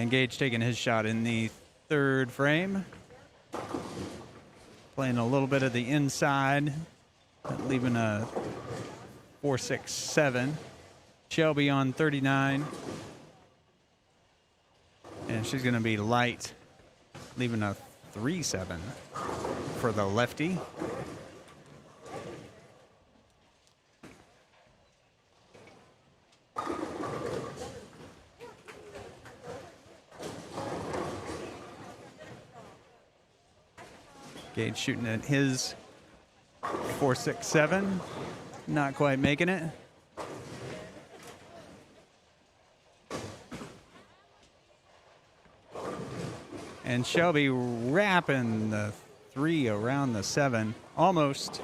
And Gage taking his shot in the third frame. Playing a little bit of the inside, leaving a 4-6-7. Shelby on 39. And she's going to be light, leaving a 3-7 for the lefty. Gage shooting at his 4-6-7, not quite making it. And Shelby wrapping the 3 around the 7, almost.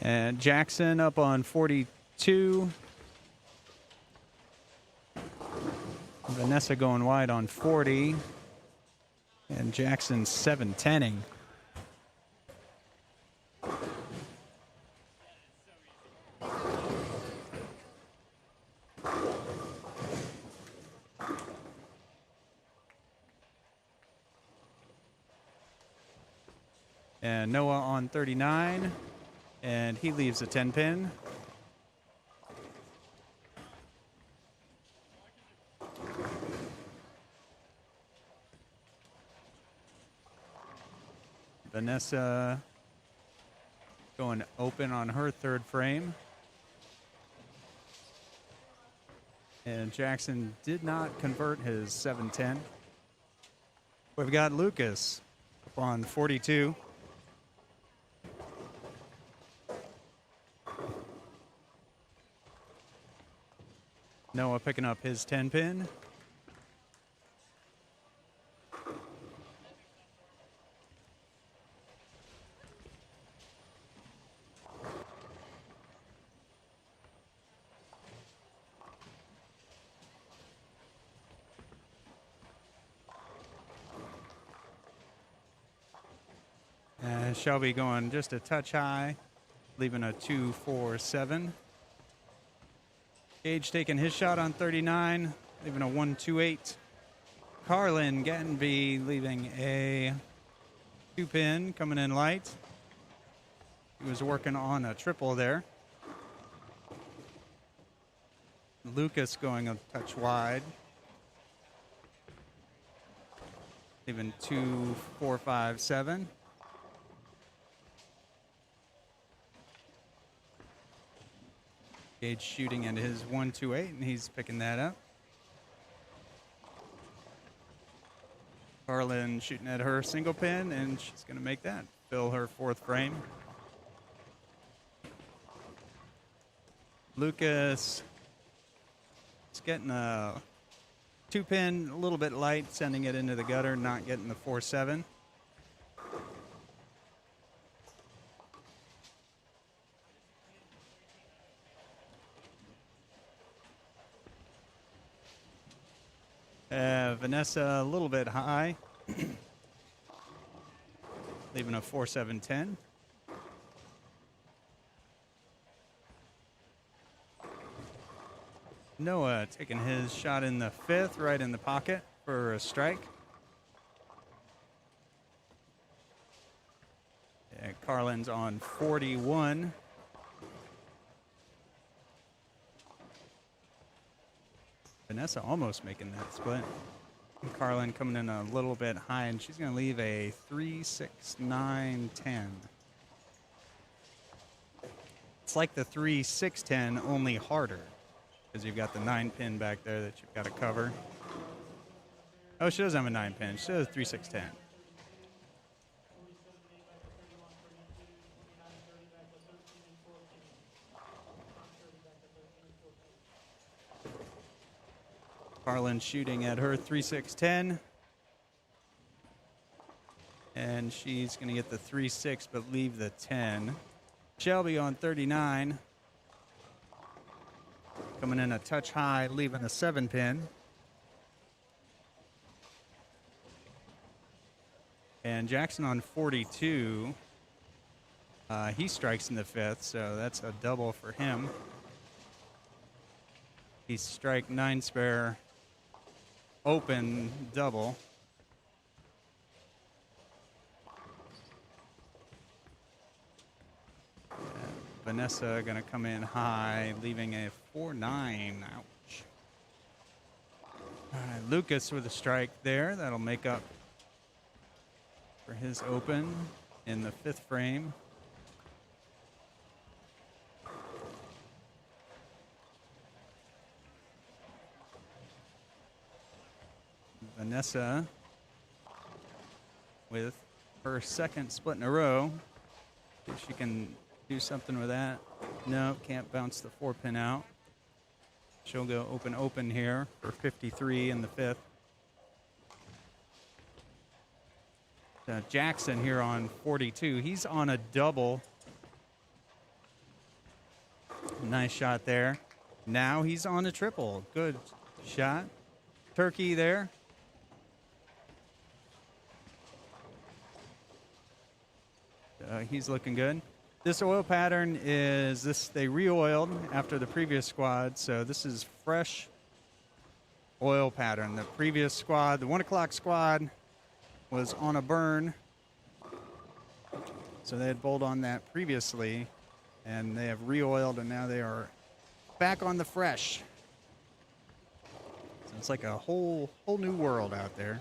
And Jackson up on 42. Vanessa going wide on 40. And Jackson 7-10ing. And Noah on 39. And he leaves a 10-pin. Vanessa going open on her third frame. And Jackson did not convert his 7-10. We've got Lucas up on 42. Noah picking up his 10-pin. Shelby going just a touch high, leaving a 2-4-7. Gage taking his shot on 39, leaving a 1-2-8. Carlin Gattenby leaving a 2-pin, coming in light. He was working on a triple there. Lucas going a touch wide, leaving 2-4-5-7. Gage shooting into his 1-2-8, and he's picking that up. Carlin shooting at her single pin, and she's going to make that. Fill her fourth frame. Lucas is getting a 2-pin, a little bit light, sending it into the gutter, not getting the 4-7. Vanessa a little bit high, leaving a 4-7-10. Noah taking his shot in the fifth, right in the pocket for a strike. Yeah, Carlin's on 41. Vanessa almost making that split. Carlin coming in a little bit high, and she's going to leave a 3-6-9-10. It's like the 3-6-10, only harder, because you've got the 9-pin back there that you've got to cover. Oh, she doesn't have a 9-pin. She has a 3-6-10. Carlin shooting at her 3-6-10. And she's going to get the 3-6 but leave the 10. Shelby on 39. Coming in a touch high, leaving a 7-pin. And Jackson on 42. He strikes in the fifth, so that's a double for him. He strike 9 spare, open double. Vanessa going to come in high, leaving a 4-9. Ouch. All right, Lucas with a strike there. That'll make up for his open in the fifth frame. Vanessa with her second split in a row. If she can do something with that. No, can't bounce the 4-pin out. She'll go open here for 53 in the fifth. Jackson here on 42. He's on a double. Nice shot there. Now he's on a triple. Good shot. Turkey there. He's looking good. This oil pattern is this. They re-oiled after the previous squad, so this is fresh oil pattern. The previous squad, the 1 o'clock squad, was on a burn, so they had bowled on that previously, and they have re-oiled, and now they are back on the fresh. So it's like a whole new world out there.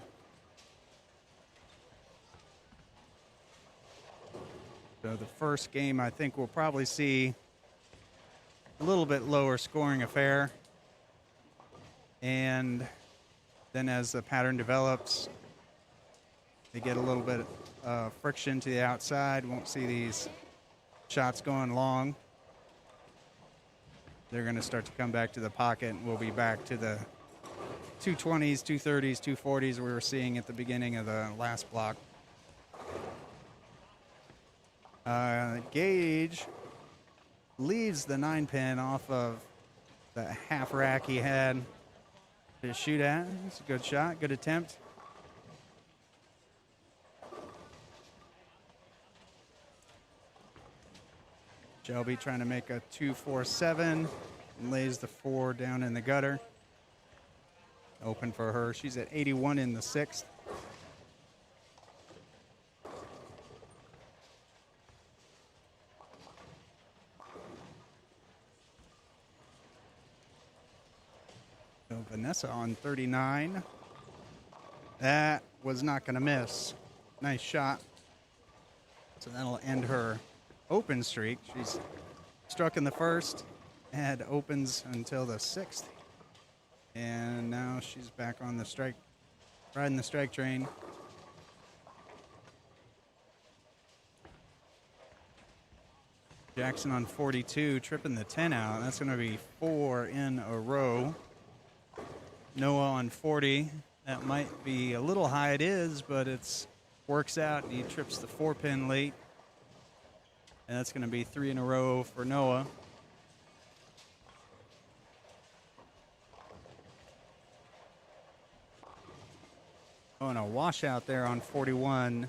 So the first game, I think we'll probably see a little bit lower scoring affair. And then as the pattern develops, they get a little bit of friction to the outside. Won't see these shots going long. They're going to start to come back to the pocket, and we'll be back to the 220s, 230s, 240s we were seeing at the beginning of the last block. Gage leaves the 9-pin off of the half rack he had to shoot at. It's a good shot, good attempt. Shelby trying to make a 2-4-7 and lays the 4 down in the gutter. Open for her. She's at 81 in the sixth. So Vanessa on 39. That was not going to miss. Nice shot. So that'll end her open streak. She's struck in the first, had opens until the sixth. And now she's back on the strike, riding the strike train. Jackson on 42, tripping the 10 out. That's going to be 4 in a row. Noah on 40. That might be a little high. It is, but it's works out. He trips the 4-pin late. And that's going to be 3 in a row for Noah. Oh, and a washout there on 41.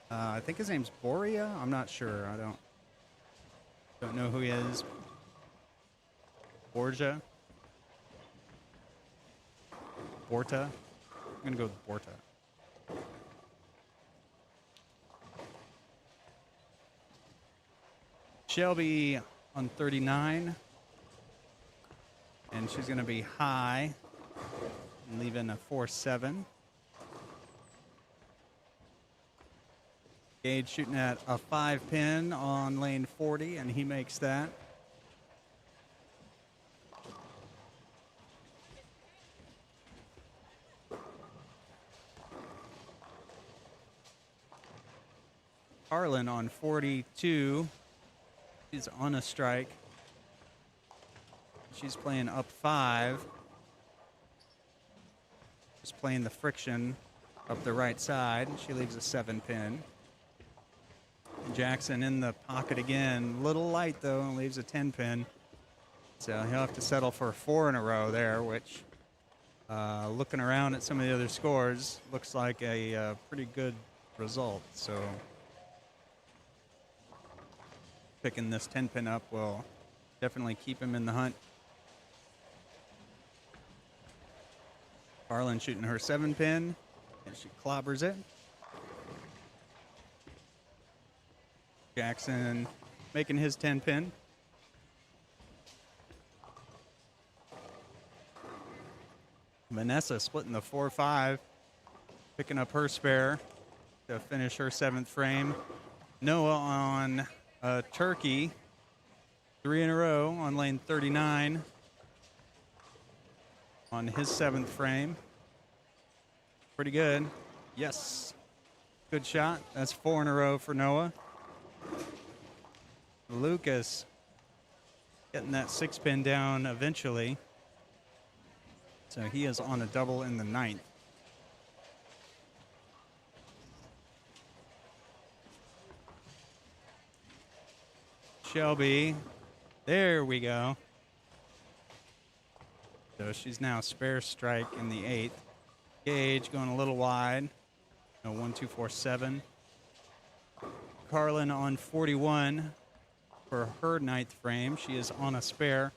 I think his name's Boria. I'm not sure. I don't know who he is. Borja. Borta. I'm going to go with Borta. Shelby on 39. And she's going to be high, leaving a 4-7. Gage shooting at a 5-pin on lane 40, and he makes that. Harlan on 42. She's on a strike. She's playing up 5. Just playing the friction up the right side. She leaves a 7-pin. Jackson in the pocket again. Little light, though, and leaves a 10-pin. So he'll have to settle for 4 in a row there, which, looking around at some of the other scores, looks like a pretty good result. So Picking this 10 pin up will definitely keep him in the hunt. Carlin shooting her 7 pin, and she clobbers it. Jackson making his 10 pin. Vanessa splitting the 4-5, picking up her spare to finish her 7th frame. Noah on a turkey, 3 in a row on lane 39 on his 7th frame. Pretty good. Yes. Good shot. That's 4 in a row for Noah. Lucas getting that 6 pin down eventually. So he is on a double in the 9th. Shelby, there we go. So she's now spare strike in the 8th. Gage going a little wide. No, 1, 2, 4, 7. Carlin on 41 for her 9th frame. She is on a spare.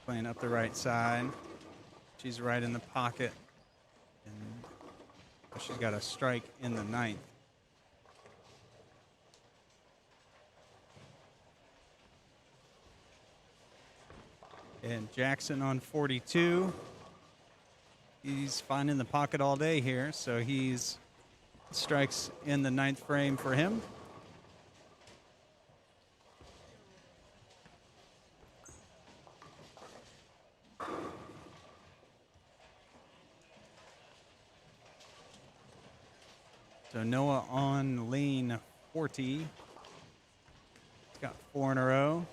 Playing up the right side. She's right in the pocket. And she's got a strike in the 9th. And Jackson on 42. He's finding the pocket all day here, so he's strikes in the 9th frame for him. So Noah on lane 40. He's got 4 in a row.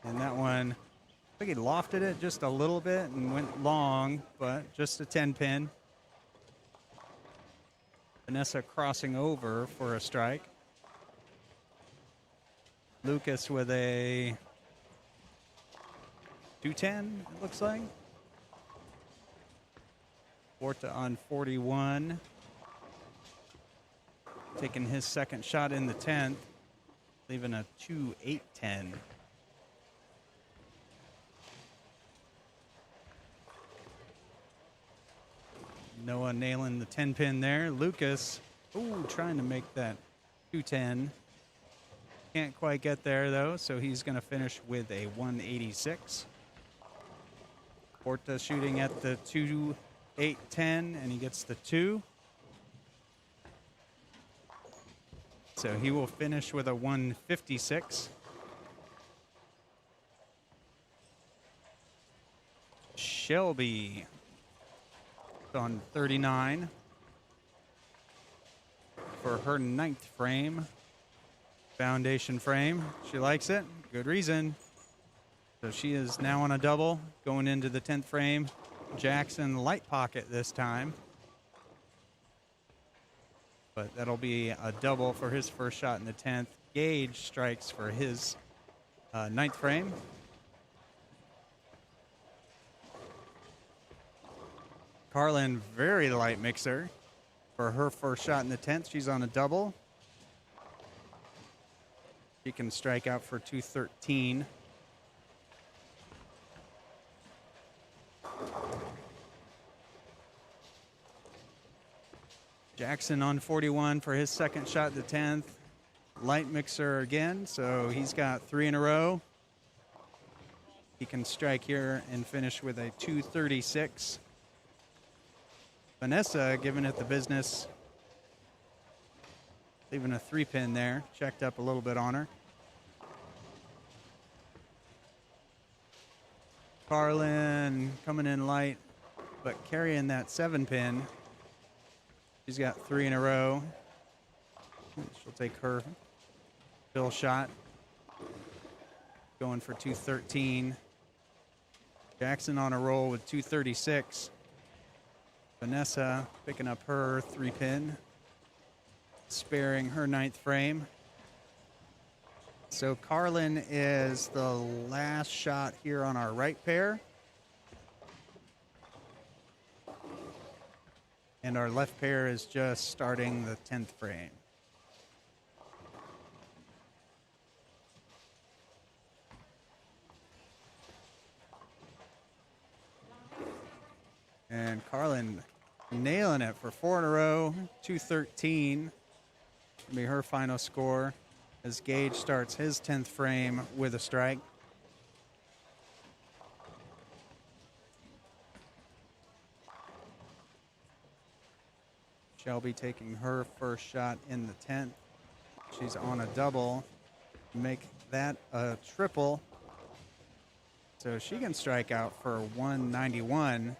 And that one, I think he lofted it just a little bit and went long, but just a 10 pin. Vanessa crossing over for a strike. Lucas with a 210, it looks like. Porta on 41. Taking his 2nd shot in the 10th, leaving a 2-8-10. Noah nailing the 10 pin there. Lucas, trying to make that 210. Can't quite get there though, so he's going to finish with a 186. Porta shooting at the 2-8-10, and he gets the 2. So he will finish with a 156. Shelby on 39 for her 9th frame. Foundation frame. She likes it. Good reason. So she is now on a double going into the 10th frame. Jackson light pocket this time. But that'll be a double for his first shot in the 10th. Gage strikes for his 9th frame. Carlin, very light mixer for her first shot in the 10th. She's on a double. She can strike out for 213. Jackson on 41 for his 2nd shot at the 10th. Light mixer again, so he's got 3 in a row. He can strike here and finish with a 236. Vanessa giving it the business. Leaving a 3 pin there. Checked up a little bit on her. Carlin coming in light, but carrying that 7 pin. She's got 3 in a row. She'll take her fill shot. Going for 213. Jackson on a roll with 236. Vanessa picking up her 3 pin. Sparing her 9th frame. So Carlin is the last shot here on our right pair. And our left pair is just starting the 10th frame. And Carlin nailing it for 4 in a row, 213. Be her final score as Gage starts his 10th frame with a strike. Shelby taking her first shot in the 10th. She's on a double. Make that a triple. So she can strike out for 191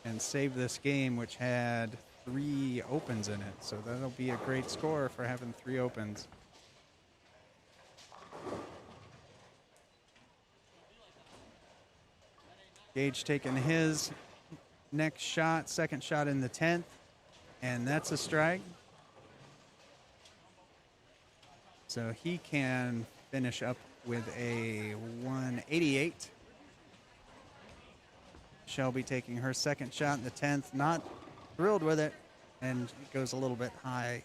and save this game, which had 3 opens in it. So that'll be a great score for having 3 opens. Gage taking his next shot, second shot in the 10th, and that's a strike. So he can finish up with a 188. Shelby taking her second shot in the 10th, not thrilled with it, and it goes a little bit high,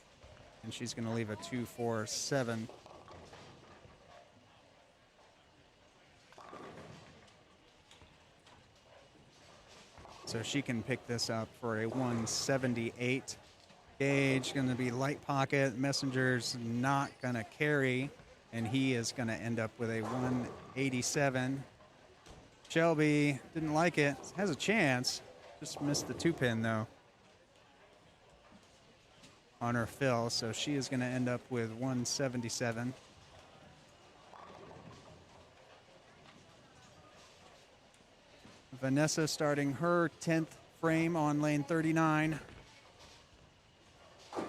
and she's going to leave a 247. So she can pick this up for a 178. Gage going to be light pocket. Messenger's not going to carry, and he is going to end up with a 187. Shelby didn't like it. Has a chance. Just missed the 2-pin, though, on her fill. So she is going to end up with 177. Vanessa starting her 10th frame on lane 39.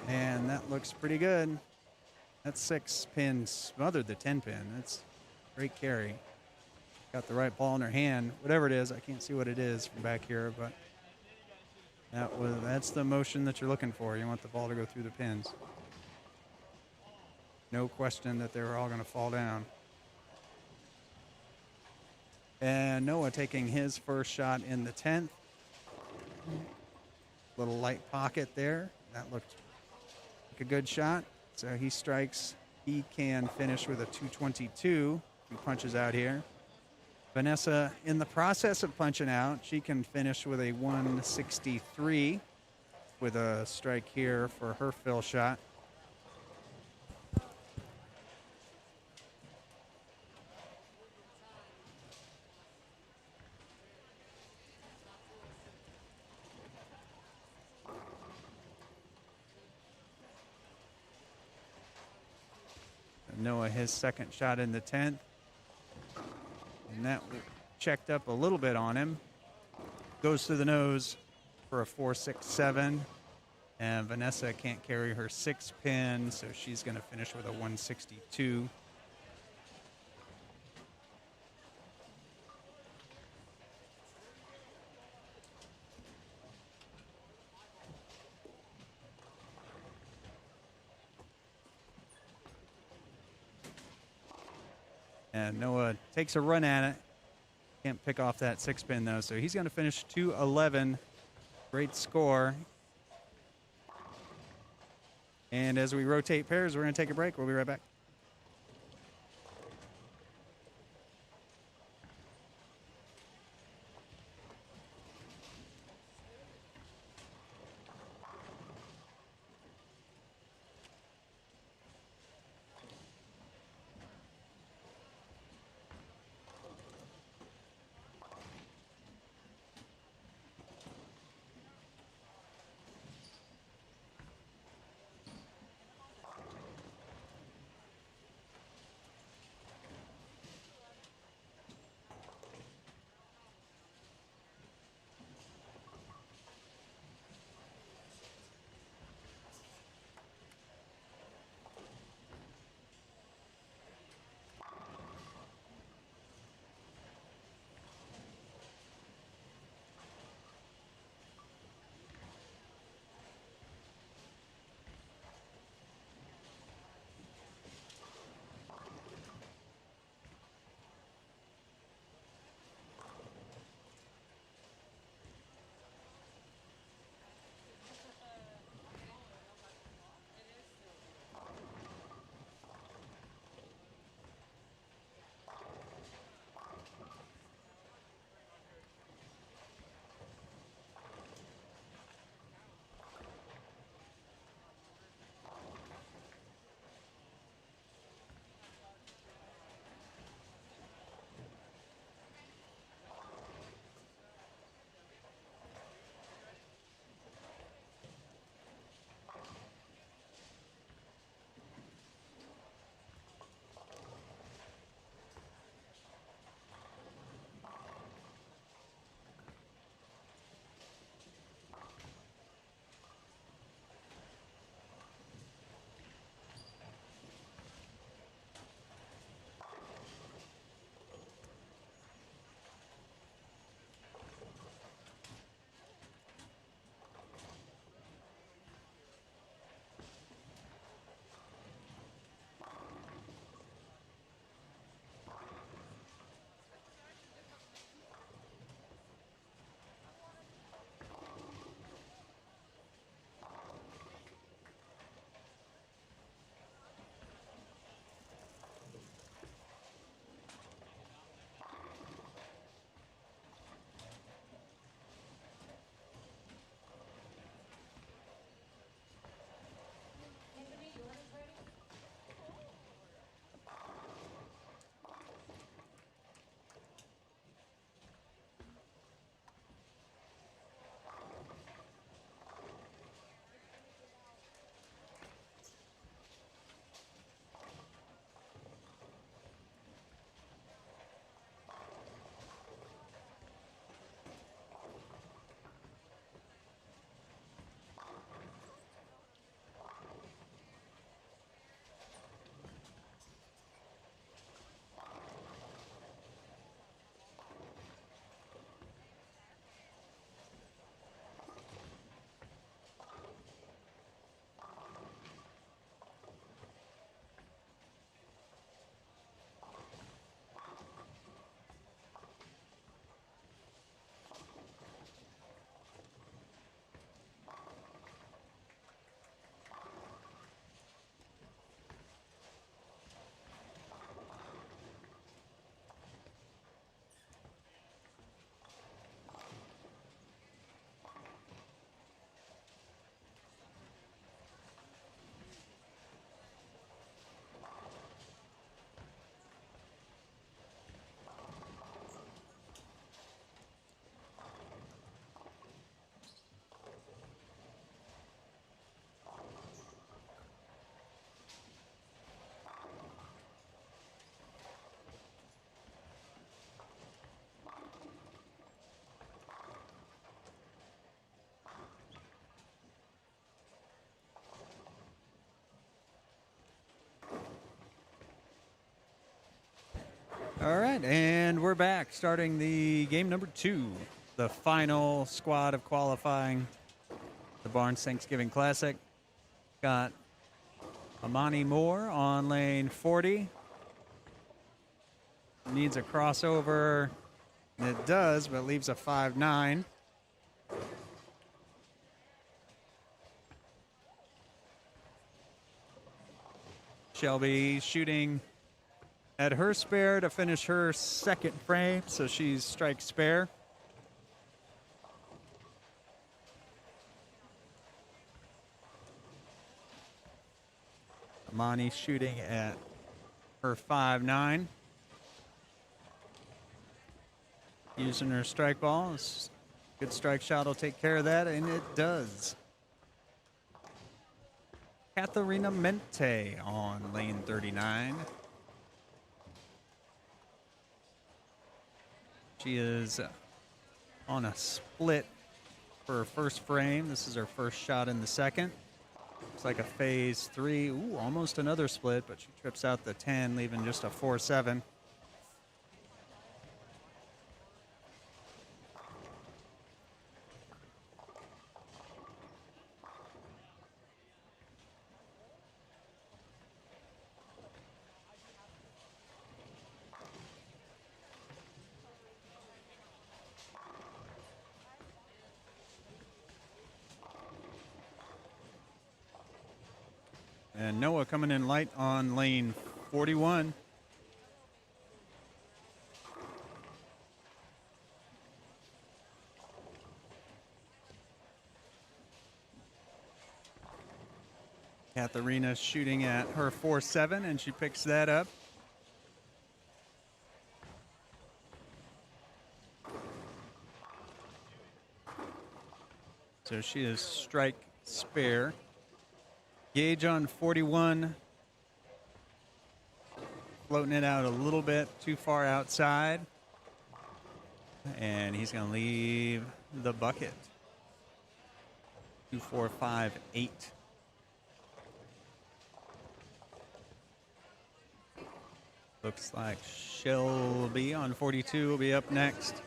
And that looks pretty good. That 6-pin smothered the 10-pin. That's great carry. Got the right ball in her hand. Whatever it is, I can't see what it is from back here, but that's the motion that you're looking for. You want the ball to go through the pins. No question that they were all going to fall down. And Noah taking his first shot in the 10th. Little light pocket there. That looked like a good shot. So he strikes. He can finish with a 222. He punches out here. Vanessa in the process of punching out. She can finish with a 163 with a strike here for her fill shot. Noah his second shot in the 10th. And that checked up a little bit on him. Goes to the nose for a 467. And Vanessa can't carry her 6-pin, so she's going to finish with a 162. And Noah takes a run at it. Can't pick off that 6-pin, though, so he's going to finish 211. Great score. And as we rotate pairs, we're going to take a break. We'll be right back. All right, and we're back starting the game number 2, the final squad of qualifying the Barnes Thanksgiving Classic. Got Amani Moore on lane 40. Needs a crossover. It does, but leaves a 5-9. Shelby shooting at her spare to finish her second frame, so she's strike spare. Amani shooting at her 5-9. Using her strike ball. Good strike shot will take care of that, and it does. Katharina Mente on lane 39. She is on a split for her first frame. This is her first shot in the second. Looks like a phase 3. Ooh, almost another split, but she trips out the 10, leaving just a 4-7. And Noah coming in light on lane 41. Katharina shooting at her 4-7, and she picks that up. So she is strike spare. Gage on 41. Floating it out a little bit too far outside. And he's going to leave the bucket. 2, 4, 5, 8. Looks like Shelby on 42 will be up next.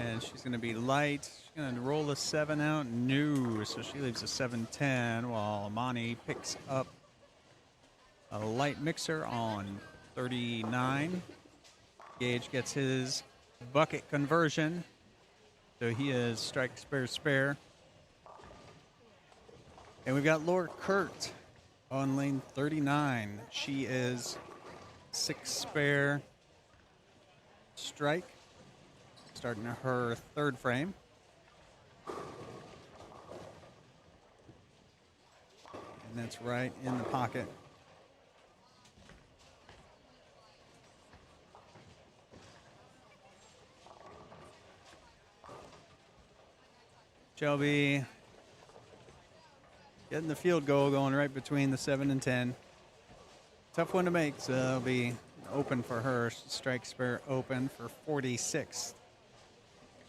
And she's going to be light. She's going to roll a 7 out. No, so she leaves a 7-10 while Amani picks up a light mixer on 39. Gage gets his bucket conversion. So he is strike spare spare. And we've got Laura Kurt on lane 39. She is 6 spare strike. Starting her third frame. And that's right in the pocket. Shelby getting the field goal going right between the 7 and 10. Tough one to make, so it'll be open for her. Strike spare open for 46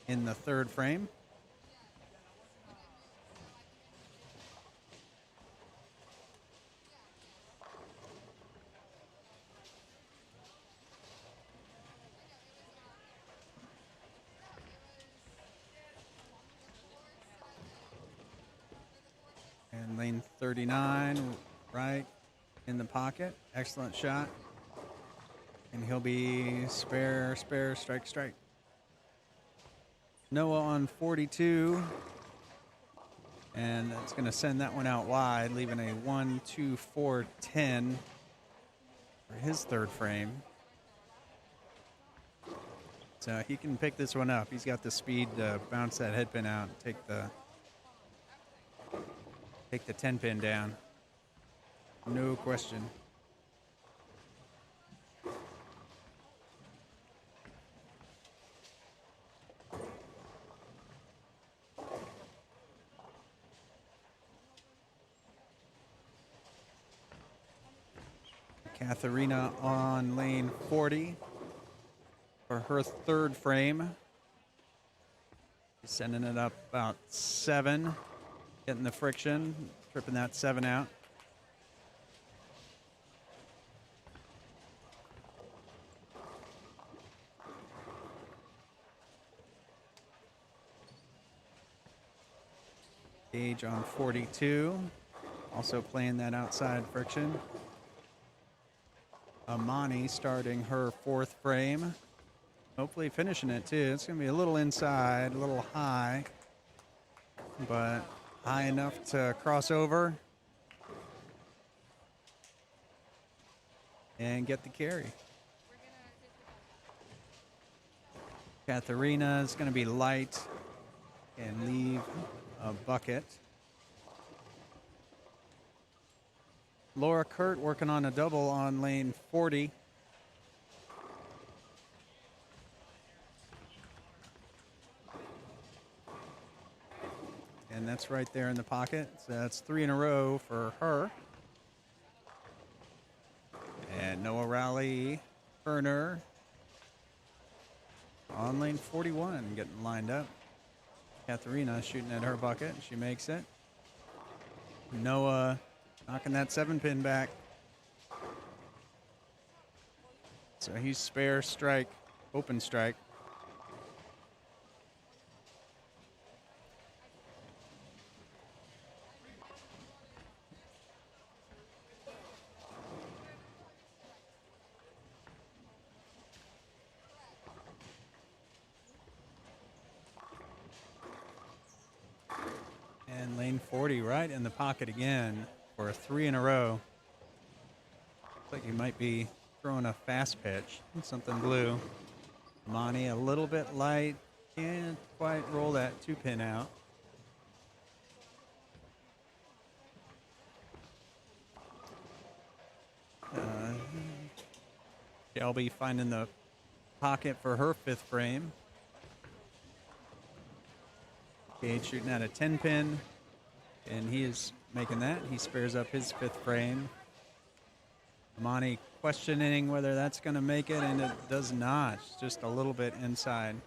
in the third frame. And lane 39 right in the pocket. Excellent shot. And he'll be spare, spare, strike, strike. Noah on 42. And that's going to send that one out wide, leaving a 1, 2, 4, 10 for his third frame. So he can pick this one up. He's got the speed to bounce that head pin out and take the 10 pin down. No question. Katharina on lane 40 for her third frame. Sending it up about 7, getting the friction. tripping that 7 out. Gage on 42, also playing that outside friction. Amani starting her 4th frame. Hopefully finishing it too. It's going to be a little inside, a little high, but high enough to cross over and get the carry. Katharina is going to be light and leave a bucket. Laura Kurt working on a double on lane 40. And that's right there in the pocket. So that's 3 in a row for her. And Noah Rowley, Turner on lane 41, getting lined up. Katharina shooting at her bucket. She makes it. Noah knocking that 7-pin back. So he's spare strike, open strike. And lane 40 right in the pocket again for 3 in a row. Looks like he might be throwing a fast pitch, something blue. Amani a little bit light, can't quite roll that 2-pin out. Shelby finding the pocket for her 5th frame. Gage shooting at a 10-pin, and he is making that. He spares up his 5th frame. Amani questioning whether that's going to make it, and it does not. It's just a little bit inside.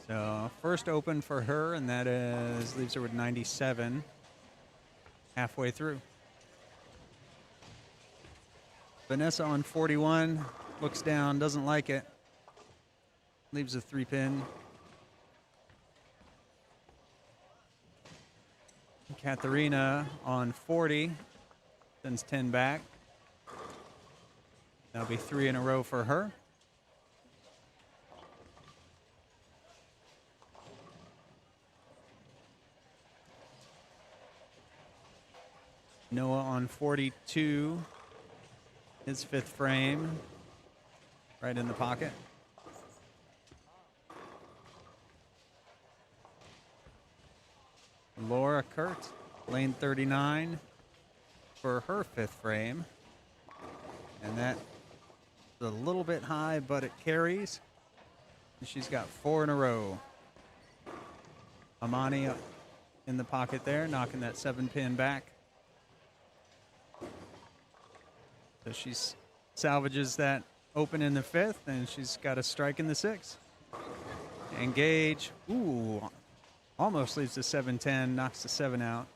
So first open for her, and that leaves her with 97 halfway through. Vanessa on 41. Looks down, doesn't like it. Leaves a 3-pin. Katharina on 40. Sends 10 back. That'll be 3 in a row for her. Noah on 42. His 5th frame. Right in the pocket. Laura Kurt, lane 39 for her 5th frame. And that's a little bit high, but it carries. She's got 4 in a row. Amani in the pocket there, knocking that 7-pin back. So she salvages that open in the 5th, and she's got a strike in the 6th. Engage. Ooh, almost leaves the 7-10, knocks the 7 out.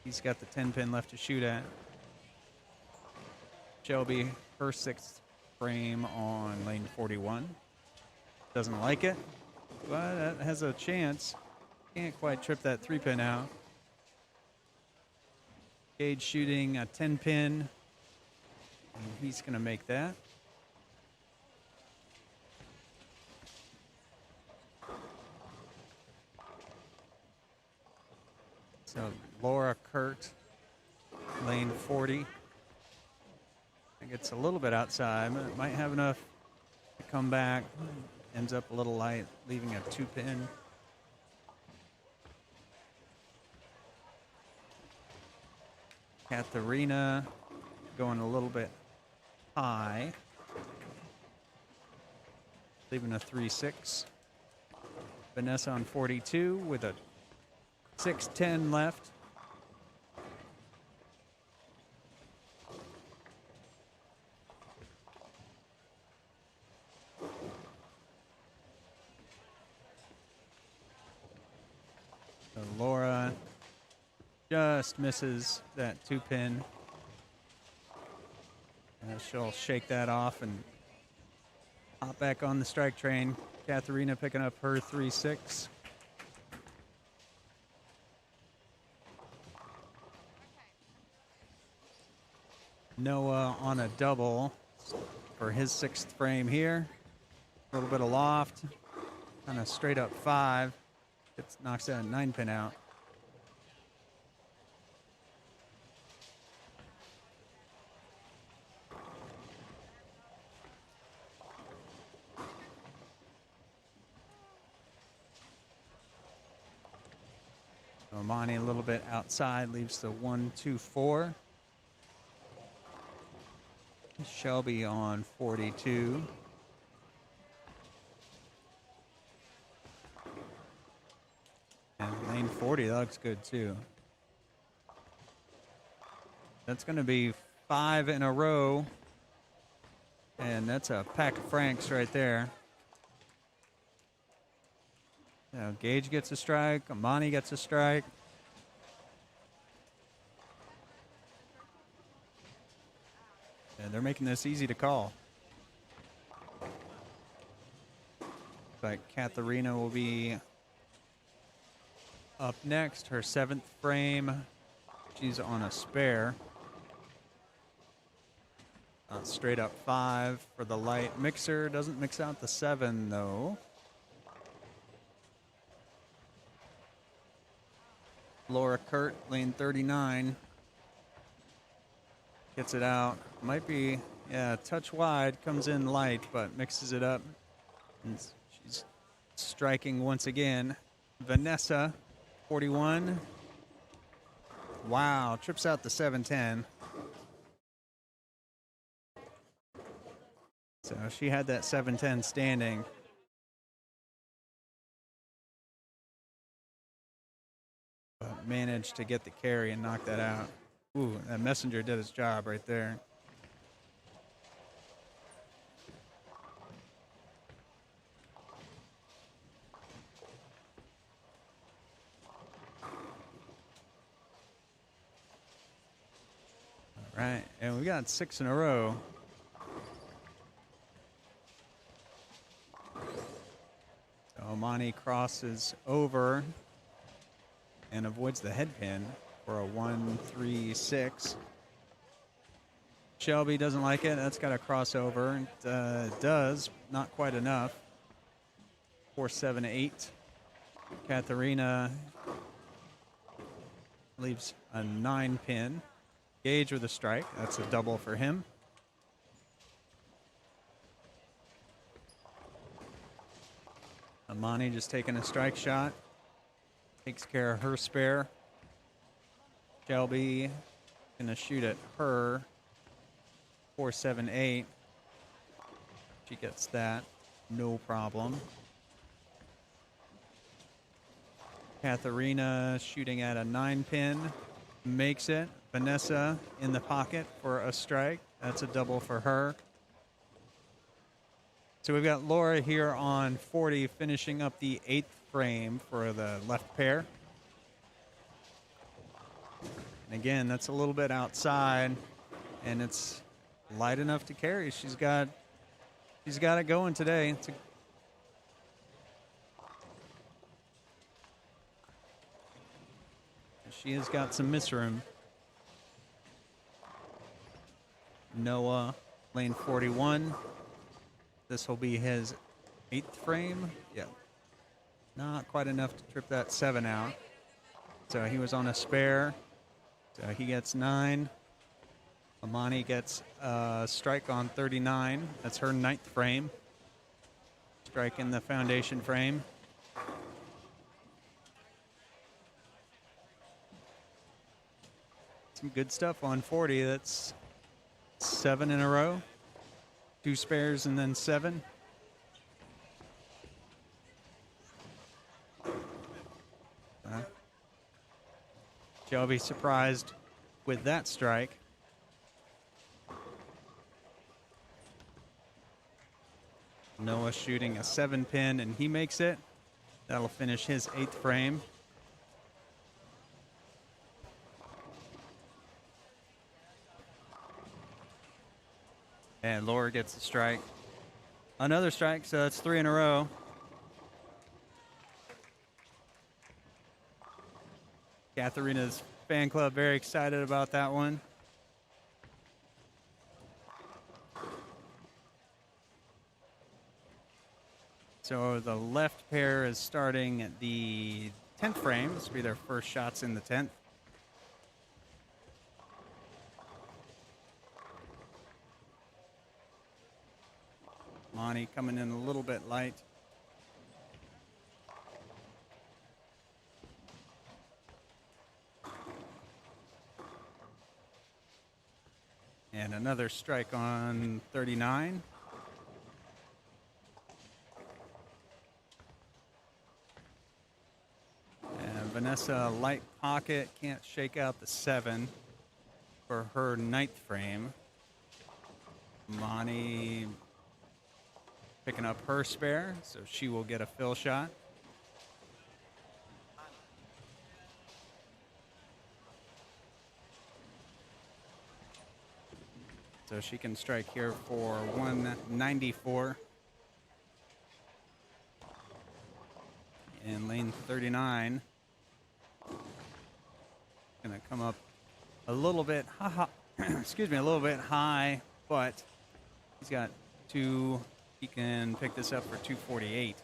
He's got the 10-pin left to shoot at. Shelby, her 6th frame on lane 41. Doesn't like it, but that has a chance. Can't quite trip that 3-pin out. Gage shooting a 10-pin, and he's going to make that. So Laura Kurt, lane 40. I think it's a little bit outside, but it might have enough to come back. Ends up a little light, leaving a 2-pin. Katharina going a little bit high, leaving a 3-6. Vanessa on 42 with a 6-10 left. Just misses that 2-pin. And she'll shake that off and hop back on the strike train. Katharina picking up her 3-6. Noah on a double for his 6th frame here. A little bit of loft. Kind of straight up 5. Knocks that 9-pin out. Amani a little bit outside, leaves the 1-2-4. Shelby on 42. And lane 40, that looks good too. That's going to be 5 in a row. And that's a pack of Franks right there. Now Gage gets a strike. Amani gets a strike. And they're making this easy to call. But Katharina will be up next. Her 7th frame. She's on a spare. Straight up 5 for the light mixer. Doesn't mix out the 7 though. Laura Kurt, lane 39. Gets it out. Might be, yeah, touch wide. Comes in light, but mixes it up. And she's striking once again. Vanessa, 41. Wow, trips out the 710. So she had that 710 standing. But managed to get the carry and knock that out. Ooh, that messenger did his job right there. All right, and we got 6 in a row. So Amani crosses over and avoids the head pin for a 1-3-6. Shelby doesn't like it. That's got a crossover. It does. Not quite enough. 4-7-8. Katharina leaves a 9-pin. Gage with a strike. That's a double for him. Amani just taking a strike shot. Takes care of her spare. Shelby gonna shoot at her. 4-7-8. She gets that. No problem. Katharina shooting at a 9-pin. Makes it. Vanessa in the pocket for a strike. That's a double for her. So we've got Laura here on 40 finishing up the 8th frame for the left pair. And again, that's a little bit outside, and it's light enough to carry. She's got it going today. She has got some miss room. Noah, lane 41. This will be his 8th frame. Yeah. Not quite enough to trip that 7 out. So he was on a spare. So he gets 9. Amani gets a strike on 39. That's her 9th frame. Strike in the foundation frame. Some good stuff on 40. That's 7 in a row. 2 spares and then 7. Shelby surprised with that strike. Noah shooting a 7-pin, and he makes it. That'll finish his 8th frame. And Laura gets a strike. Another strike, so that's 3 in a row. Katharina's fan club very excited about that one. So the left pair is starting at the 10th frame. This will be their first shots in the 10th. Monty coming in a little bit light. And another strike on 39. And Vanessa light pocket, can't shake out the 7 for her 9th frame. Monty picking up her spare, so she will get a fill shot. So she can strike here for 194. In lane 39. Gonna come up a little bit excuse me, a little bit high, but he's got 2. He can pick this up for 248.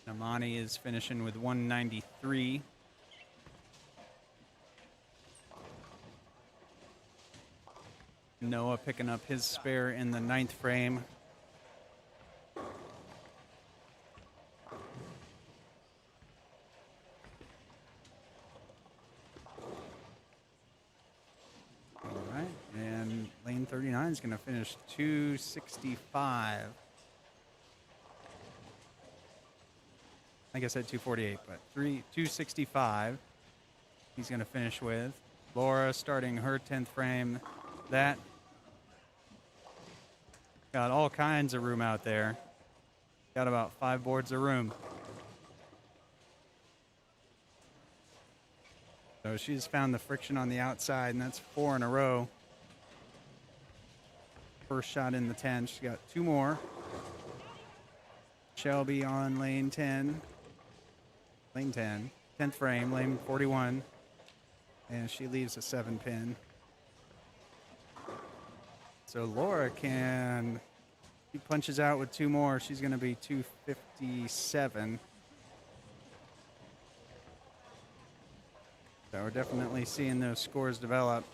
Namani is finishing with 193. Noah picking up his spare in the 9th frame. All right, and lane 39 is going to finish 265. I guess I said 248, but 265 he's going to finish with. Laura starting her 10th frame. That got all kinds of room out there. Got about 5 boards of room. So she's found the friction on the outside, and that's 4 in a row. First shot in the 10. She's got 2 more. Shelby on lane 10. Lane 10. 10th frame, lane 41. And she leaves a 7 pin. So Laura can, she punches out with 2 more. She's going to be 257. So we're definitely seeing those scores develop.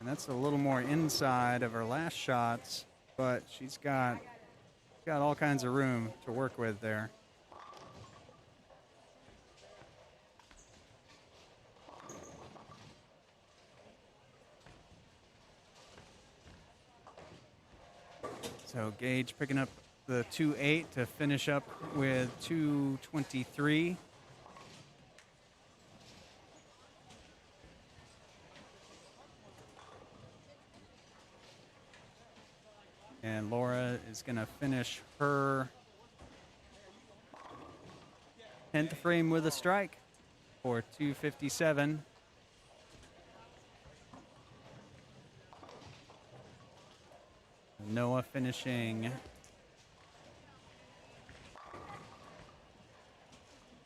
And that's a little more inside of her last shots, but she's got all kinds of room to work with there. So Gage picking up the 2.8 to finish up with 223. And Laura is going to finish her 10th frame with a strike for 257. Noah finishing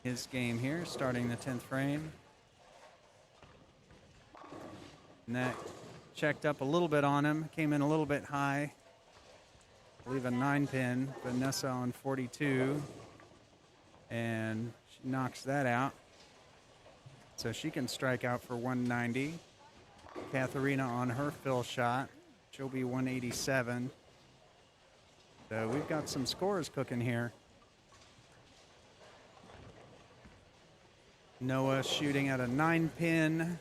his game here, starting the 10th frame. And that checked up a little bit on him, came in a little bit high. I believe a 9 pin. Vanessa on 42. And she knocks that out. So she can strike out for 190. Katharina on her fill shot. She'll be 187. So we've got some scores cooking here. Noah shooting at a 9 pin.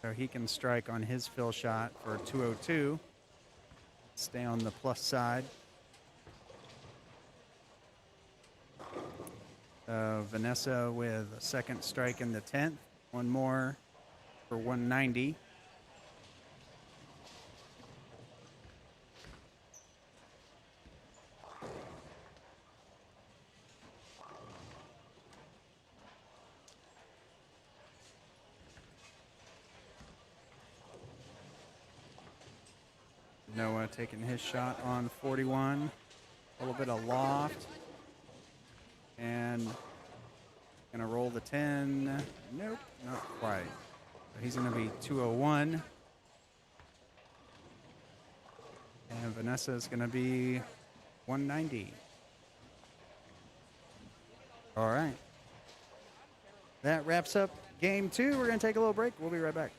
So he can strike on his fill shot for 202. Stay on the plus side. Vanessa with a second strike in the 10th. 1 more for 190. Noah taking his shot on 41. A little bit of loft. And gonna roll the 10. Nope, not quite. So he's gonna be 201. And Vanessa's gonna be 190. All right. That wraps up game 2. We're gonna take a little break. We'll be right back.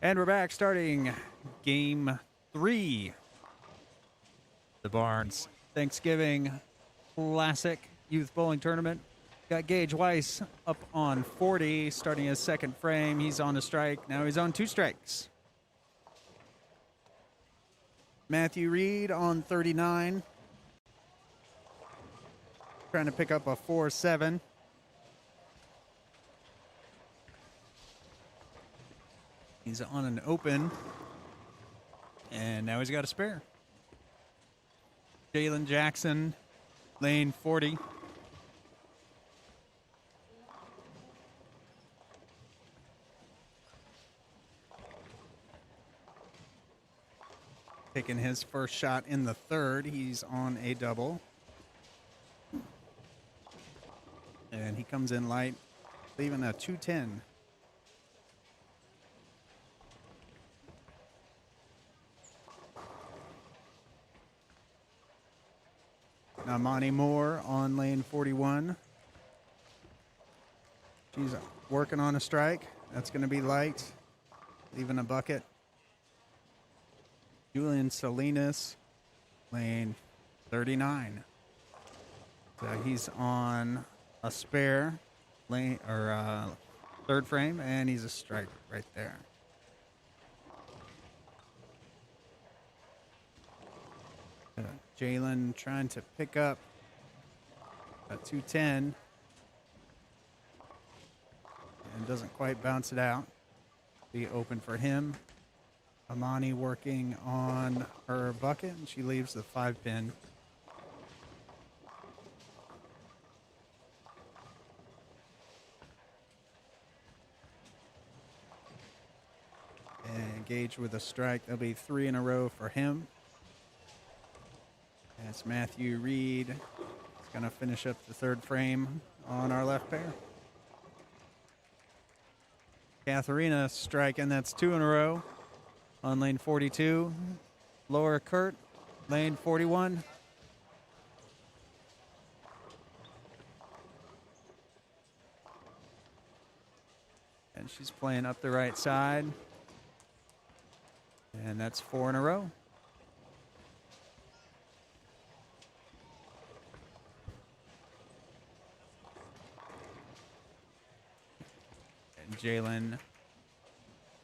And we're back starting game 3. The Barnes Thanksgiving Classic Youth Bowling Tournament. Got Gage Weiss up on 40, starting his second frame. He's on a strike. Now he's on 2 strikes. Matthew Reed on 39. Trying to pick up a 4-7. He's on an open. And now he's got a spare. Jalen Jackson, lane 40. Taking his first shot in the third. He's on a double. And he comes in light, leaving a 210. Now Monty Moore on lane 41. She's working on a strike. That's going to be light, leaving a bucket. Julian Salinas, lane 39. So he's on a spare lane or third frame, and he's a strike right there. Jalen trying to pick up a 210 and doesn't quite bounce it out. Be open for him. Amani working on her bucket, and she leaves the 5-pin. And Gage with a strike. That'll be 3 in a row for him. That's Matthew Reed. He's going to finish up the third frame on our left pair. Katharina striking. That's 2 in a row on lane 42. Laura Kurt, lane 41. And she's playing up the right side. And that's 4 in a row. Jalen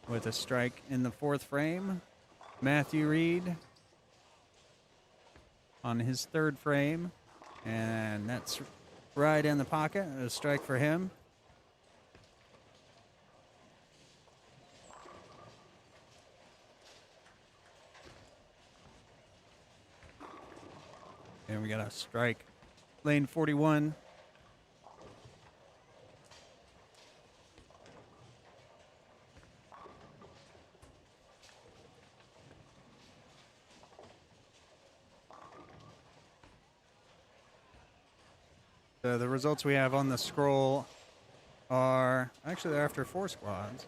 with a strike in the 4th frame. Matthew Reed on his 3rd frame. And that's right in the pocket. A strike for him. And we got a strike. Lane 41. The results we have on the scroll are actually they're after 4 squads.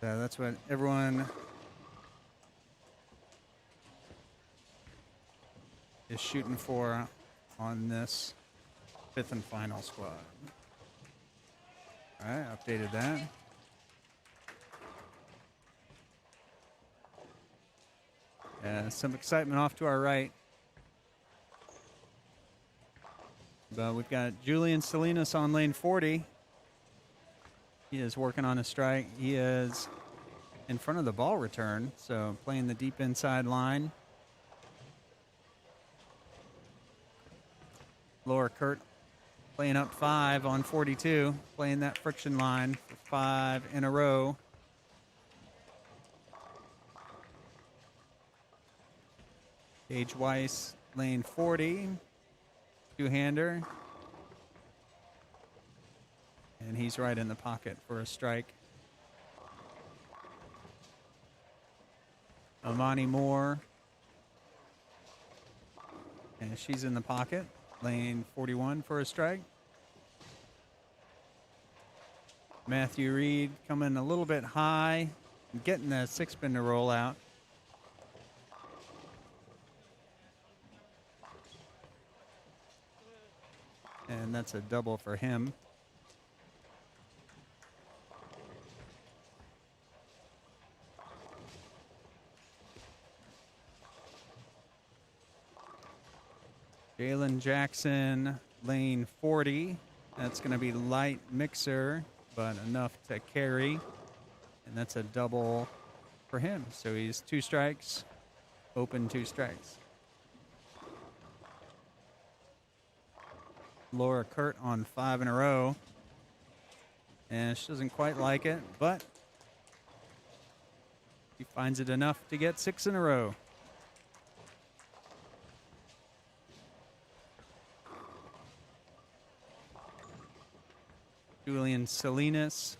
So that's what everyone is shooting for on this 5th and final squad. All right, updated that. Some excitement off to our right. But we've got Julian Salinas on lane 40. He is working on a strike. He is in front of the ball return, so playing the deep inside line. Laura Kurt playing up 5 on 42, playing that friction line for 5 in a row. Gage Weiss, lane 40, 2-hander. And he's right in the pocket for a strike. Amani Moore. And she's in the pocket, lane 41 for a strike. Matthew Reed coming a little bit high, getting the 6-pin to roll out. And that's a double for him. Jalen Jackson, lane 40. That's going to be light mixer, but enough to carry. And that's a double for him. So he's 2 strikes, open 2 strikes. Laura Kurt on 5 in a row. And she doesn't quite like it, but he finds it enough to get 6 in a row. Julian Salinas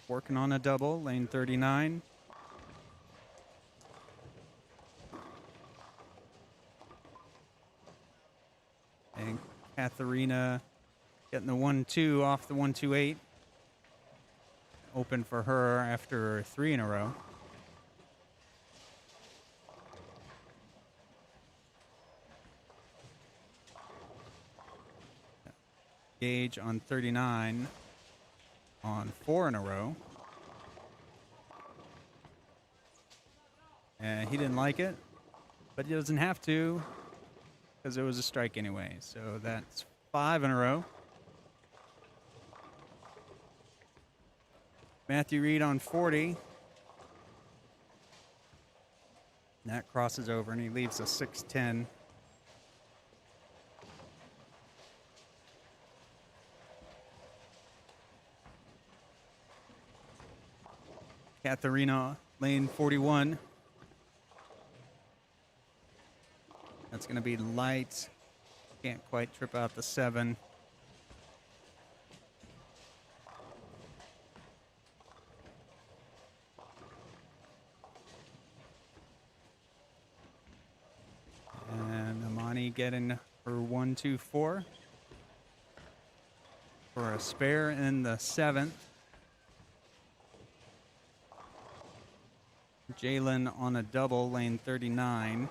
working on a double, lane 39. And Katharina getting the 1-2 off the 1-2-8. Open for her after 3 in a row. Gage on 39 on 4 in a row. And he didn't like it, but he doesn't have to because it was a strike anyway. So that's 5 in a row. Matthew Reed on 40. And that crosses over and he leaves a 6-10. Katharina, lane 41. That's going to be light. Can't quite trip out the 7. And Amani getting her 1-2-4 for a spare in the 7th. Jalen on a double, lane 39.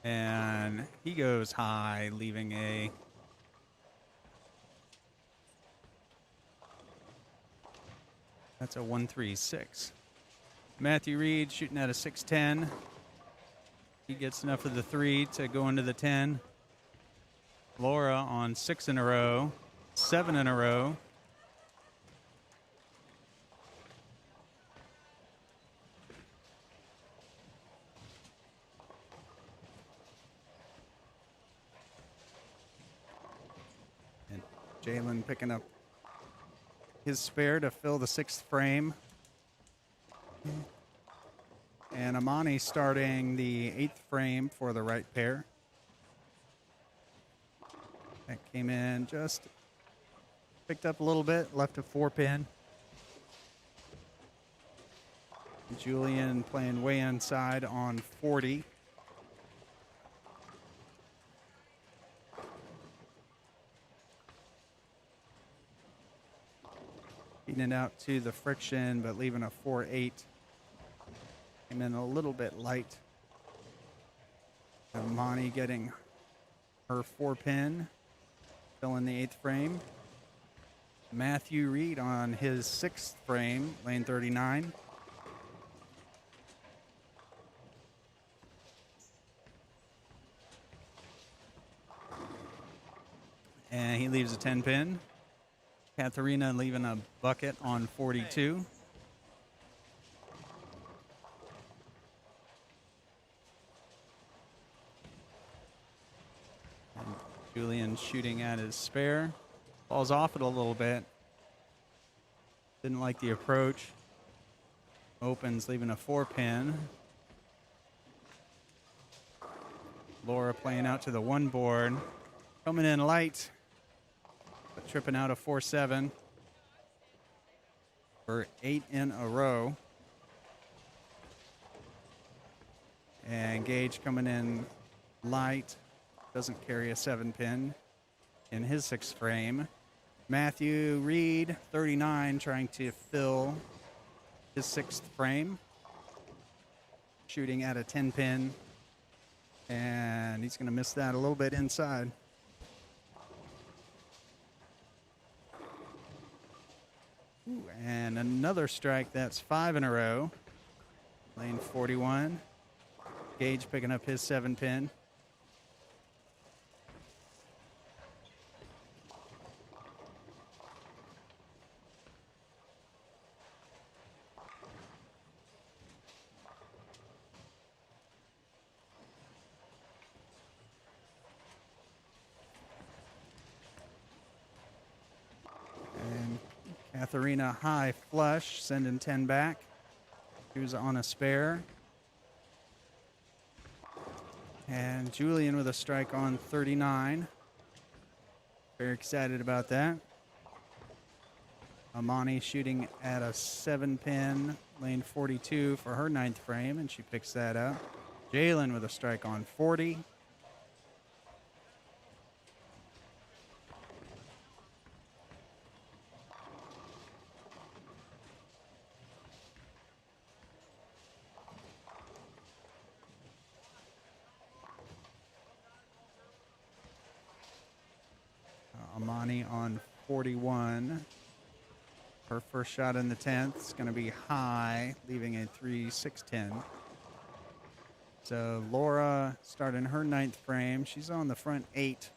And he goes high, leaving a that's a 1-3-6. Matthew Reed shooting at a 6-10. He gets enough of the 3 to go into the 10. Laura on 6 in a row, 7 in a row. And Jalen picking up his spare to fill the 6th frame. And Amani starting the 8th frame for the right pair. That came in just picked up a little bit, left a 4-pin. Julian playing way inside on 40. Feeding it out to the friction, but leaving a 4-8. Came in a little bit light. Amani getting her 4-pin. Still in the 8th frame. Matthew Reed on his 6th frame, lane 39. And he leaves a 10-pin. Katharina leaving a bucket on 42. Julian shooting at his spare. Falls off it a little bit. Didn't like the approach. Opens, leaving a 4-pin. Laura playing out to the 1 board. Coming in light, but tripping out a 4-7 for 8 in a row. And Gage coming in light. Doesn't carry a 7-pin in his 6th frame. Matthew Reed, 39, trying to fill his 6th frame. Shooting at a 10-pin. And he's going to miss that a little bit inside. Ooh, and another strike. That's 5 in a row. Lane 41. Gage picking up his 7-pin. And Katharina high flush, sending 10 back. She was on a spare. And Julian with a strike on 39. Very excited about that. Amani shooting at a 7-pin, lane 42 for her 9th frame, and she picks that up. Jalen with a strike on 40. Amani on 41. Her first shot in the 10th is going to be high, leaving a 3-6-10. So Laura starting her 9th frame. She's on the front 8.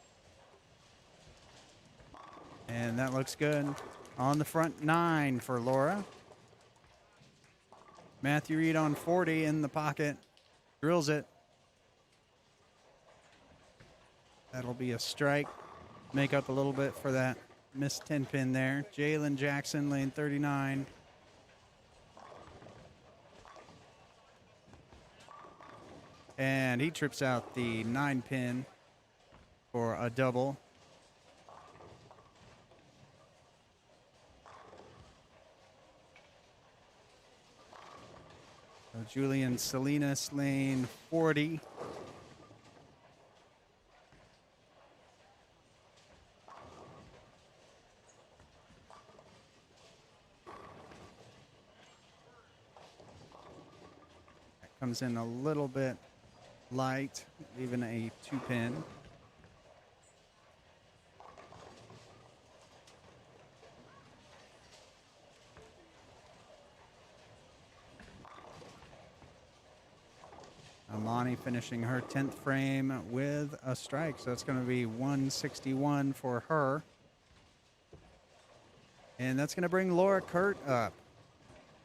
And that looks good. On the front 9 for Laura. Matthew Reed on 40 in the pocket. Drills it. That'll be a strike. Make up a little bit for that missed 10-pin there. Jalen Jackson, lane 39. And he trips out the 9-pin for a double. So Julian Salinas, lane 40. Comes in a little bit light, leaving a 2-pin. Amani finishing her 10th frame with a strike, so it's going to be 161 for her. And that's going to bring Laura Kurt up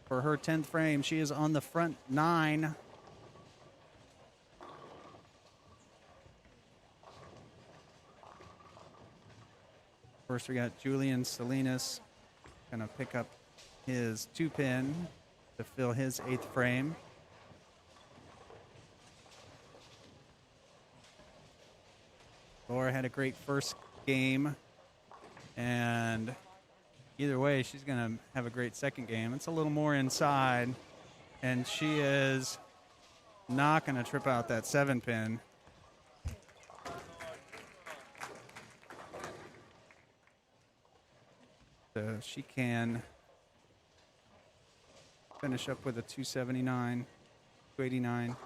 for her 10th frame. She is on the front 9. First, we got Julian Salinas going to pick up his 2-pin to fill his 8th frame. Laura had a great first game, and either way, she's going to have a great second game. It's a little more inside, and she is not going to trip out that 7-pin. So she can finish up with a 279, 289.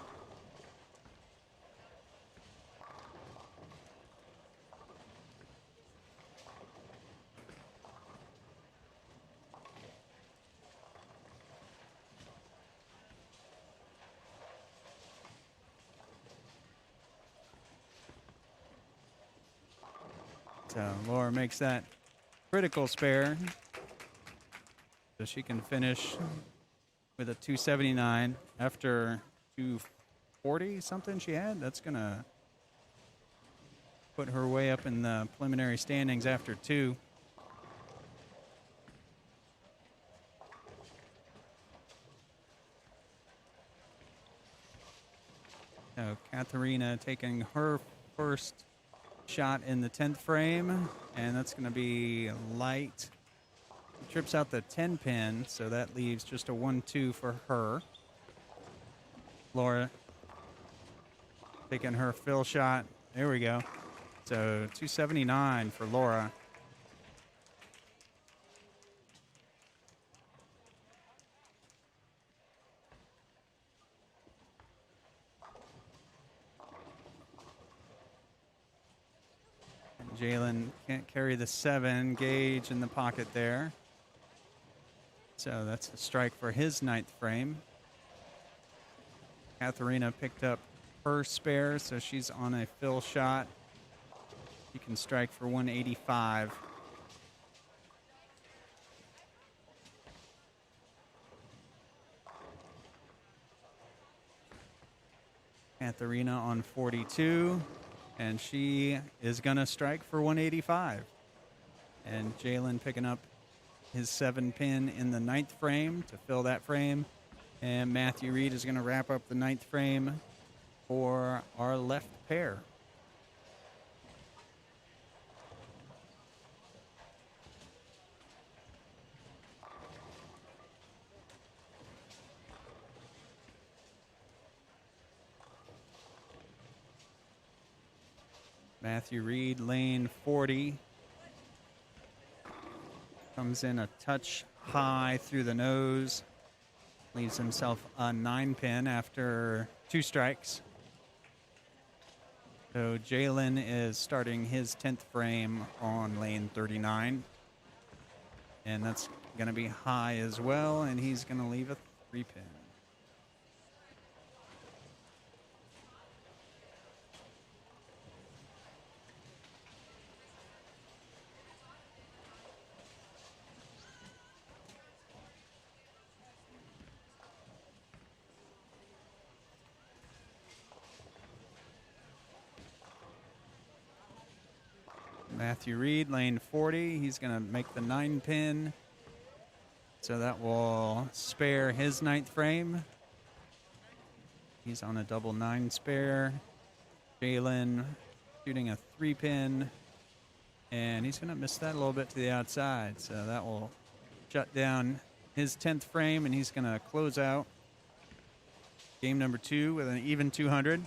So Laura makes that critical spare, so she can finish with a 279 after 240 something she had. That's going to put her way up in the preliminary standings after 2. So Katharina taking her first shot in the 10th frame, and that's going to be light. Trips out the 10-pin, so that leaves just a 1-2 for her. Laura taking her fill shot. There we go. So 279 for Laura. Jalen can't carry the 7. Gage in the pocket there. So that's a strike for his ninth frame. Katharina picked up her spare, so she's on a fill shot. She can strike for 185. Katharina on 42, and she is going to strike for 185. And Jalen picking up his 7-pin in the ninth frame to fill that frame. And Matthew Reed is going to wrap up the ninth frame for our left pair. Matthew Reed, lane 40. Comes in a touch high through the nose. Leaves himself a 9-pin after 2 strikes. So Jalen is starting his 10th frame on lane 39. And that's going to be high as well, and he's going to leave a 3-pin. Matthew Reed, lane 40. He's going to make the 9-pin. So that will spare his 9th frame. He's on a double 9 spare. Jalen shooting a 3-pin. And he's going to miss that a little bit to the outside. So that will shut down his 10th frame, and he's going to close out game number 2 with an even 200.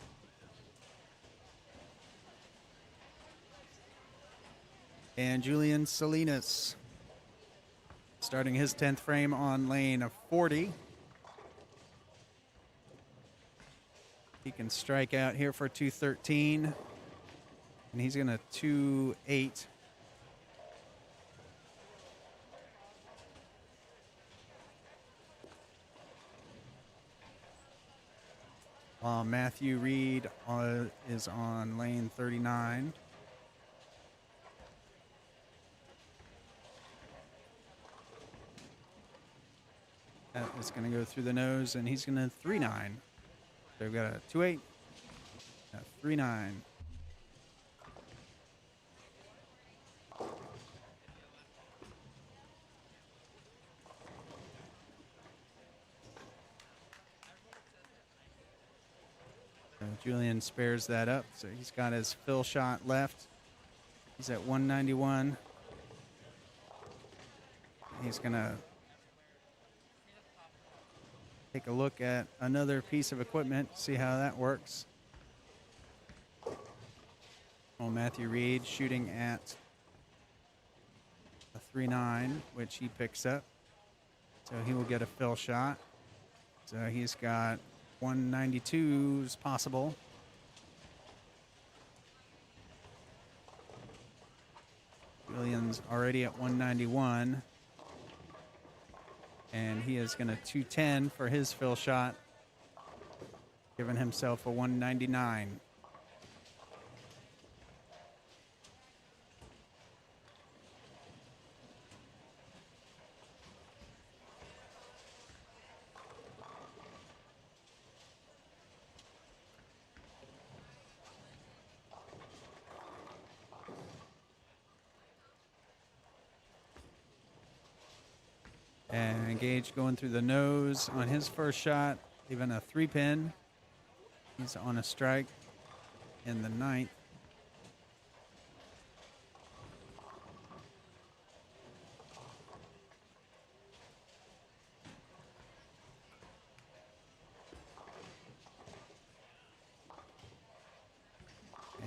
And Julian Salinas starting his 10th frame on lane 40. He can strike out here for 213. And he's going to 2-8. While Matthew Reed is on lane 39. That is going to go through the nose, and he's going to 3-9. So we've got a 2-8, a 3-9. So Julian spares that up, so he's got his fill shot left. He's at 191. He's going to take a look at another piece of equipment, see how that works. Well, Matthew Reed shooting at a 3-9, which he picks up. So he will get a fill shot. So he's got 192s possible. Julian's already at 191. And he is going to 210 for his fill shot, giving himself a 199. And Gage going through the nose on his first shot, even a 3-pin. He's on a strike in the 9th.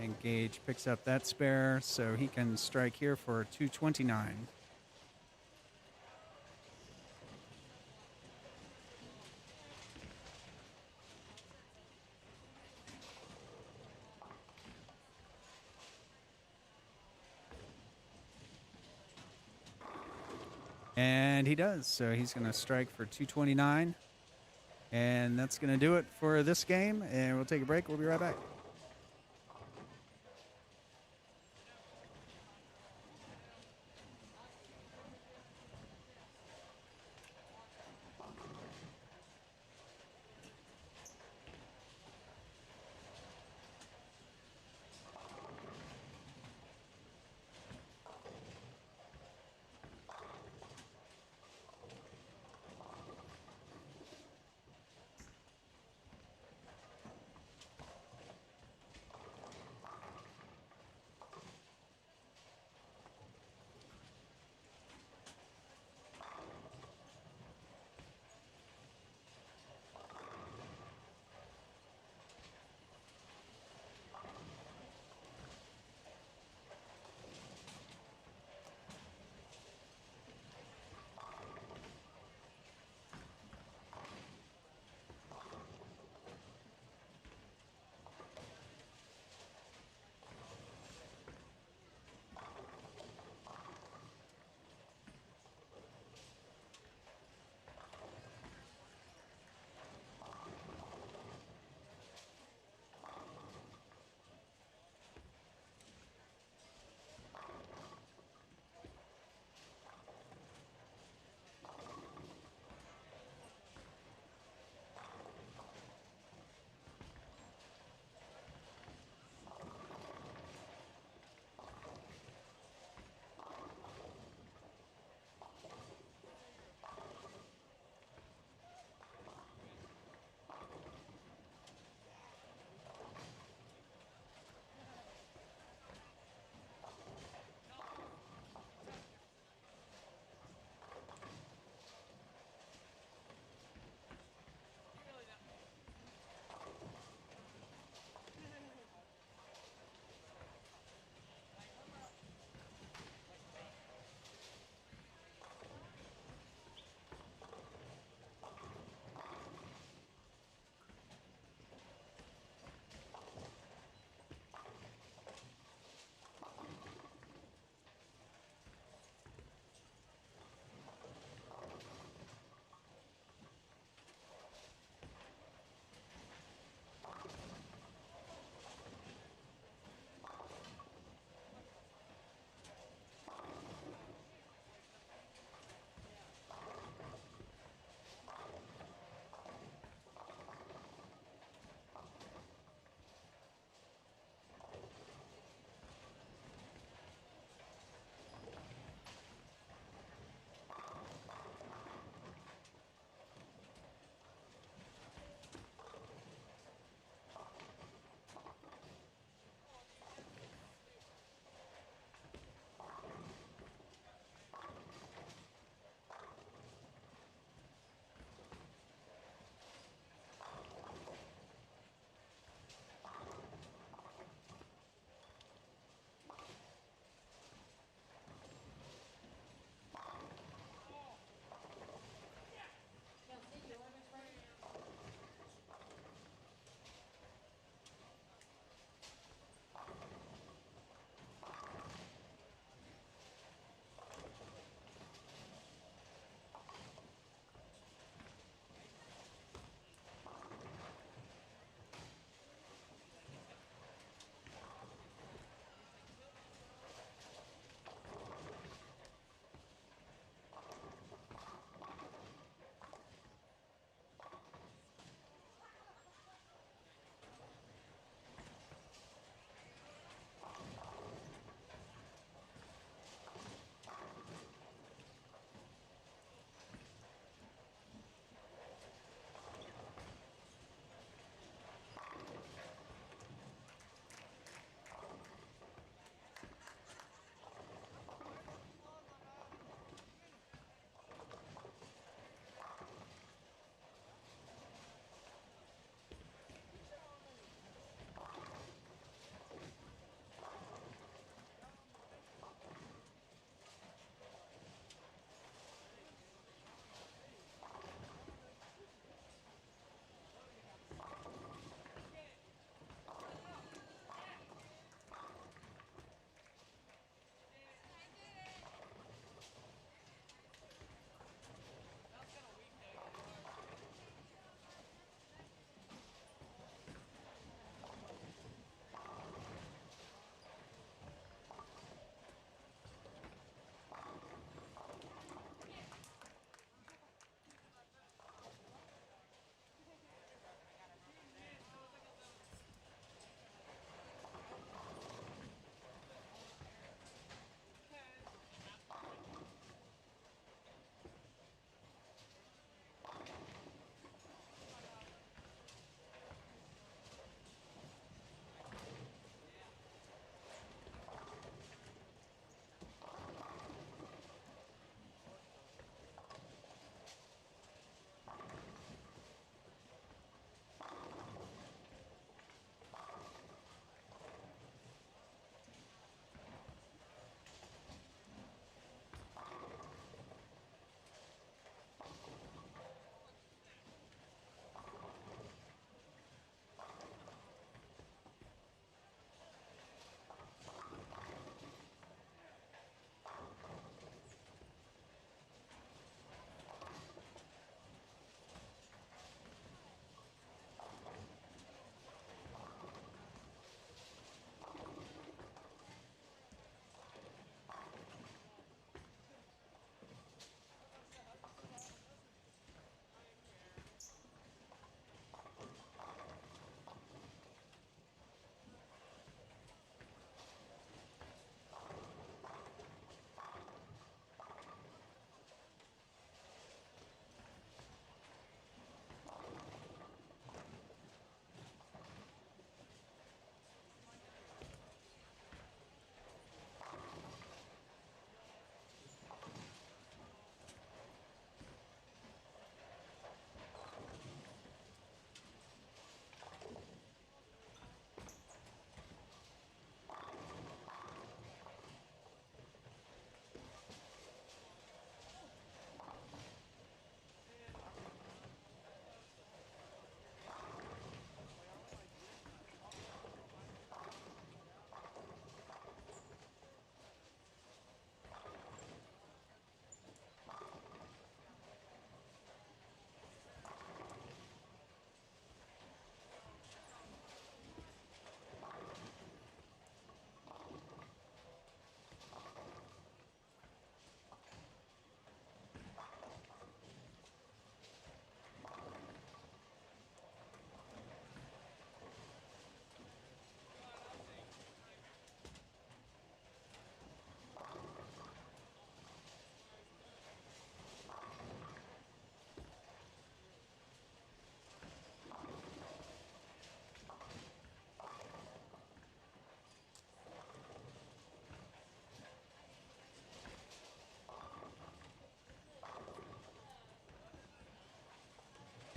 And Gage picks up that spare, so he can strike here for 229. And he does. So he's going to strike for 229. And that's going to do it for this game. And we'll take a break. We'll be right back.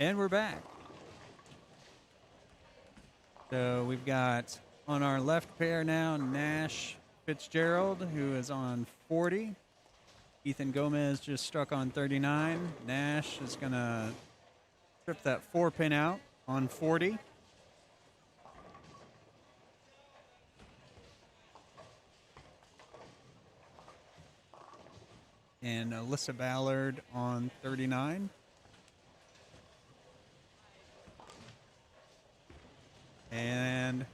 And we're back. So we've got on our left pair now Nash Fitzgerald, who is on 40. Ethan Gomez just struck on 39. Nash is going to trip that 4-pin out on 40. And Alyssa Ballard on 39. And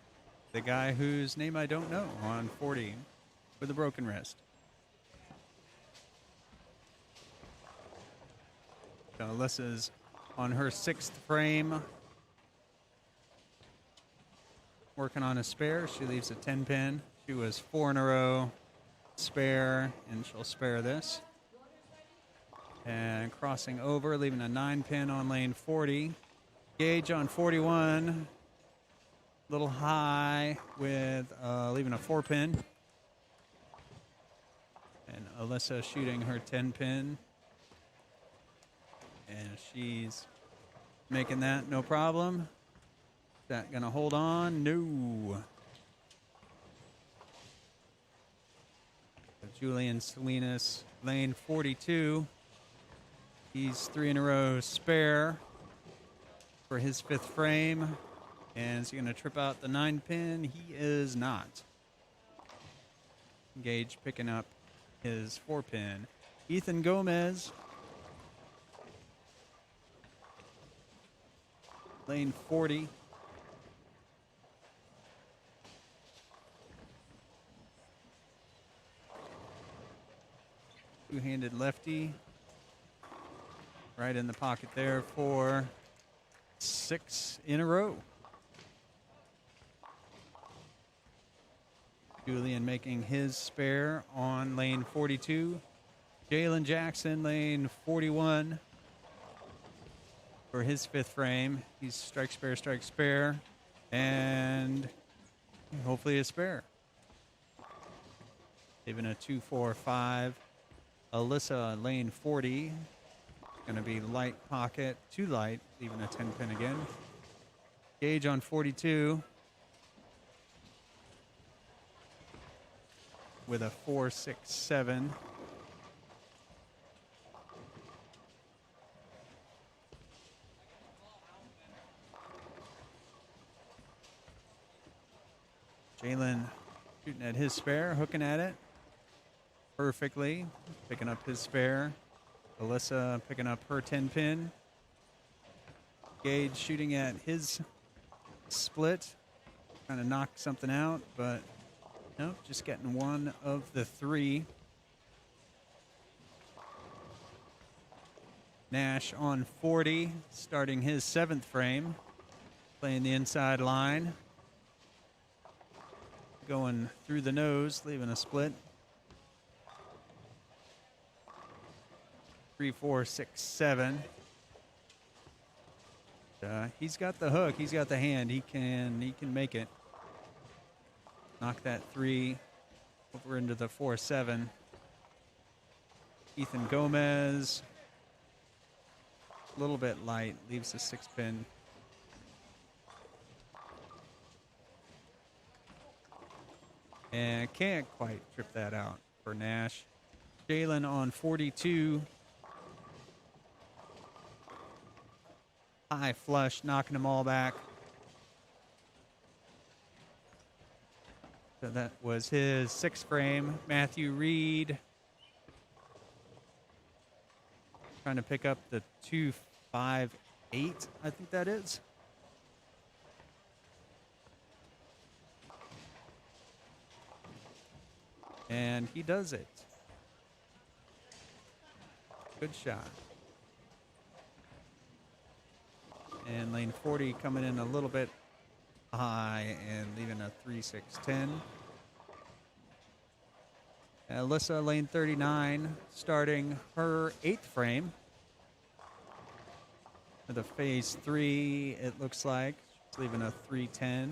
the guy whose name I don't know on 40 with a broken wrist. So Alyssa's on her 6th frame, working on a spare. She leaves a 10-pin. She was 4 in a row, spare, and she'll spare this. And crossing over, leaving a 9-pin on lane 40. Gage on 41. Little high with leaving a 4-pin. And Alyssa shooting her 10-pin. And she's making that no problem. Is that going to hold on? No. So Julian Salinas, lane 42. He's 3 in a row spare for his 5th frame. And is he going to trip out the 9-pin? He is not. Gage picking up his 4-pin. Ethan Gomez, lane 40. Two-handed lefty. Right in the pocket there for 6 in a row. Julian making his spare on lane 42. Jalen Jackson, lane 41 for his 5th frame. He's strike spare, and hopefully a spare. Even a 2-4-5. Alyssa, lane 40. Going to be light pocket, too light, leaving a 10-pin again. Gage on 42 with a 4-6-7. Jalen shooting at his spare, hooking at it perfectly, picking up his spare. Alyssa picking up her 10-pin. Gage shooting at his split, trying to knock something out, but nope, just getting one of the 3. Nash on 40, starting his 7th frame, playing the inside line. Going through the nose, leaving a split. 3-4-6-7. He's got the hook. He's got the hand. He can make it. Knock that 3 over into the 4-7. Ethan Gomez, a little bit light, leaves a 6-pin. And can't quite trip that out for Nash. Jalen on 42. High flush, knocking them all back. So that was his 6th frame. Matthew Reed trying to pick up the 2-5-8, I think that is. And he does it. Good shot. And lane 40 coming in a little bit high and leaving a 3-6-10. Alyssa, lane 39, starting her 8th frame. With a phase 3, it looks like. She's leaving a 3-10.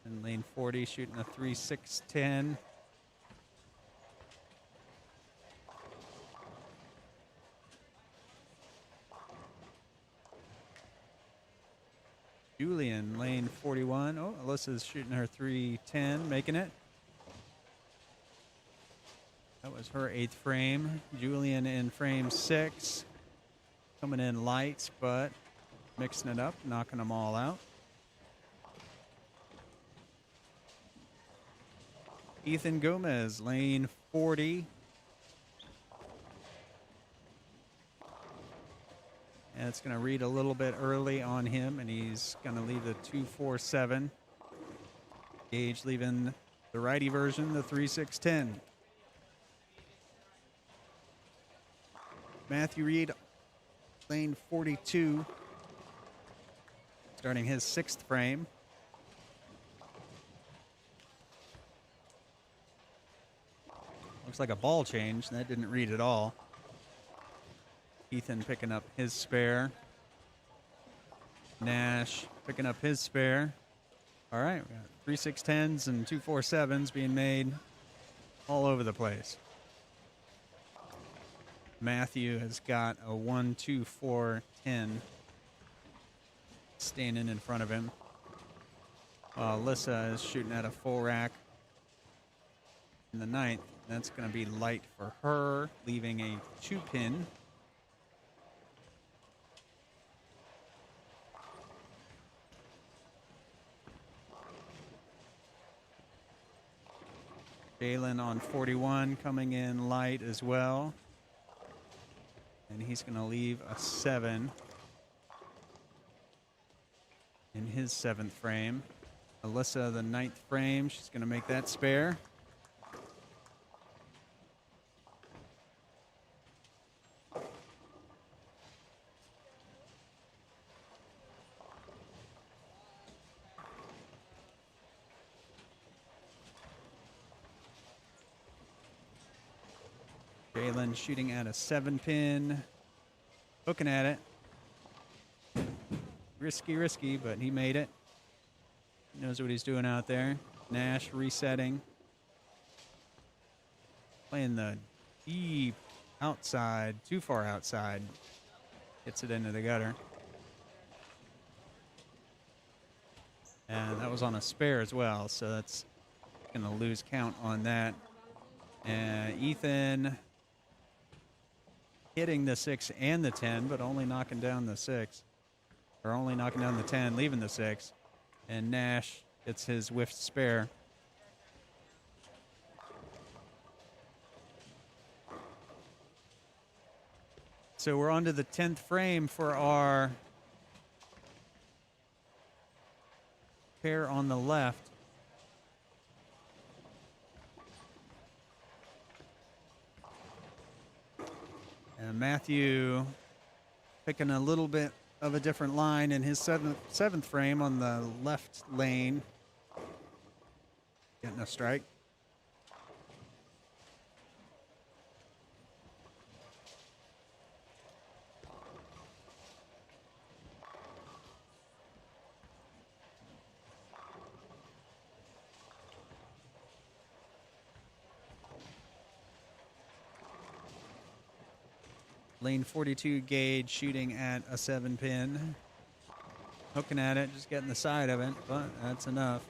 And lane 40 shooting a 3-6-10. Julian, lane 41. Oh, Alyssa's shooting her 310, making it. That was her 8th frame. Julian in frame 6. Coming in light, but mixing it up, knocking them all out. Ethan Gomez, lane 40. And it's going to read a little bit early on him, and he's going to leave the 247. Gage leaving the righty version, the 3610. Matthew Reed, lane 42, starting his 6th frame. Looks like a ball change. That didn't read at all. Ethan picking up his spare. Nash picking up his spare. All right, we got 3 610s and 2 4-7s being made all over the place. Matthew has got a 1 2 4 10 standing in front of him. Alyssa is shooting at a full rack in the 9th. That's going to be light for her, leaving a 2-pin. Jalen on 41 coming in light as well. And he's going to leave a 7 in his 7th frame. Alyssa, the 9th frame, she's going to make that spare. Jalen shooting at a 7-pin, hooking at it. Risky, but he made it. He knows what he's doing out there. Nash resetting. Playing the deep outside, too far outside. Hits it into the gutter. And that was on a spare as well, so that's going to lose count on that. And Ethan hitting the 6 and the 10, but only knocking down the 6. Or only knocking down the 10, leaving the 6. And Nash gets his whiffed spare. So we're on to the 10th frame for our pair on the left. And Matthew picking a little bit of a different line in his seventh frame on the left lane. Getting a strike. Lane 42 Gage shooting at a 7-pin. Hooking at it, just getting the side of it, but that's enough.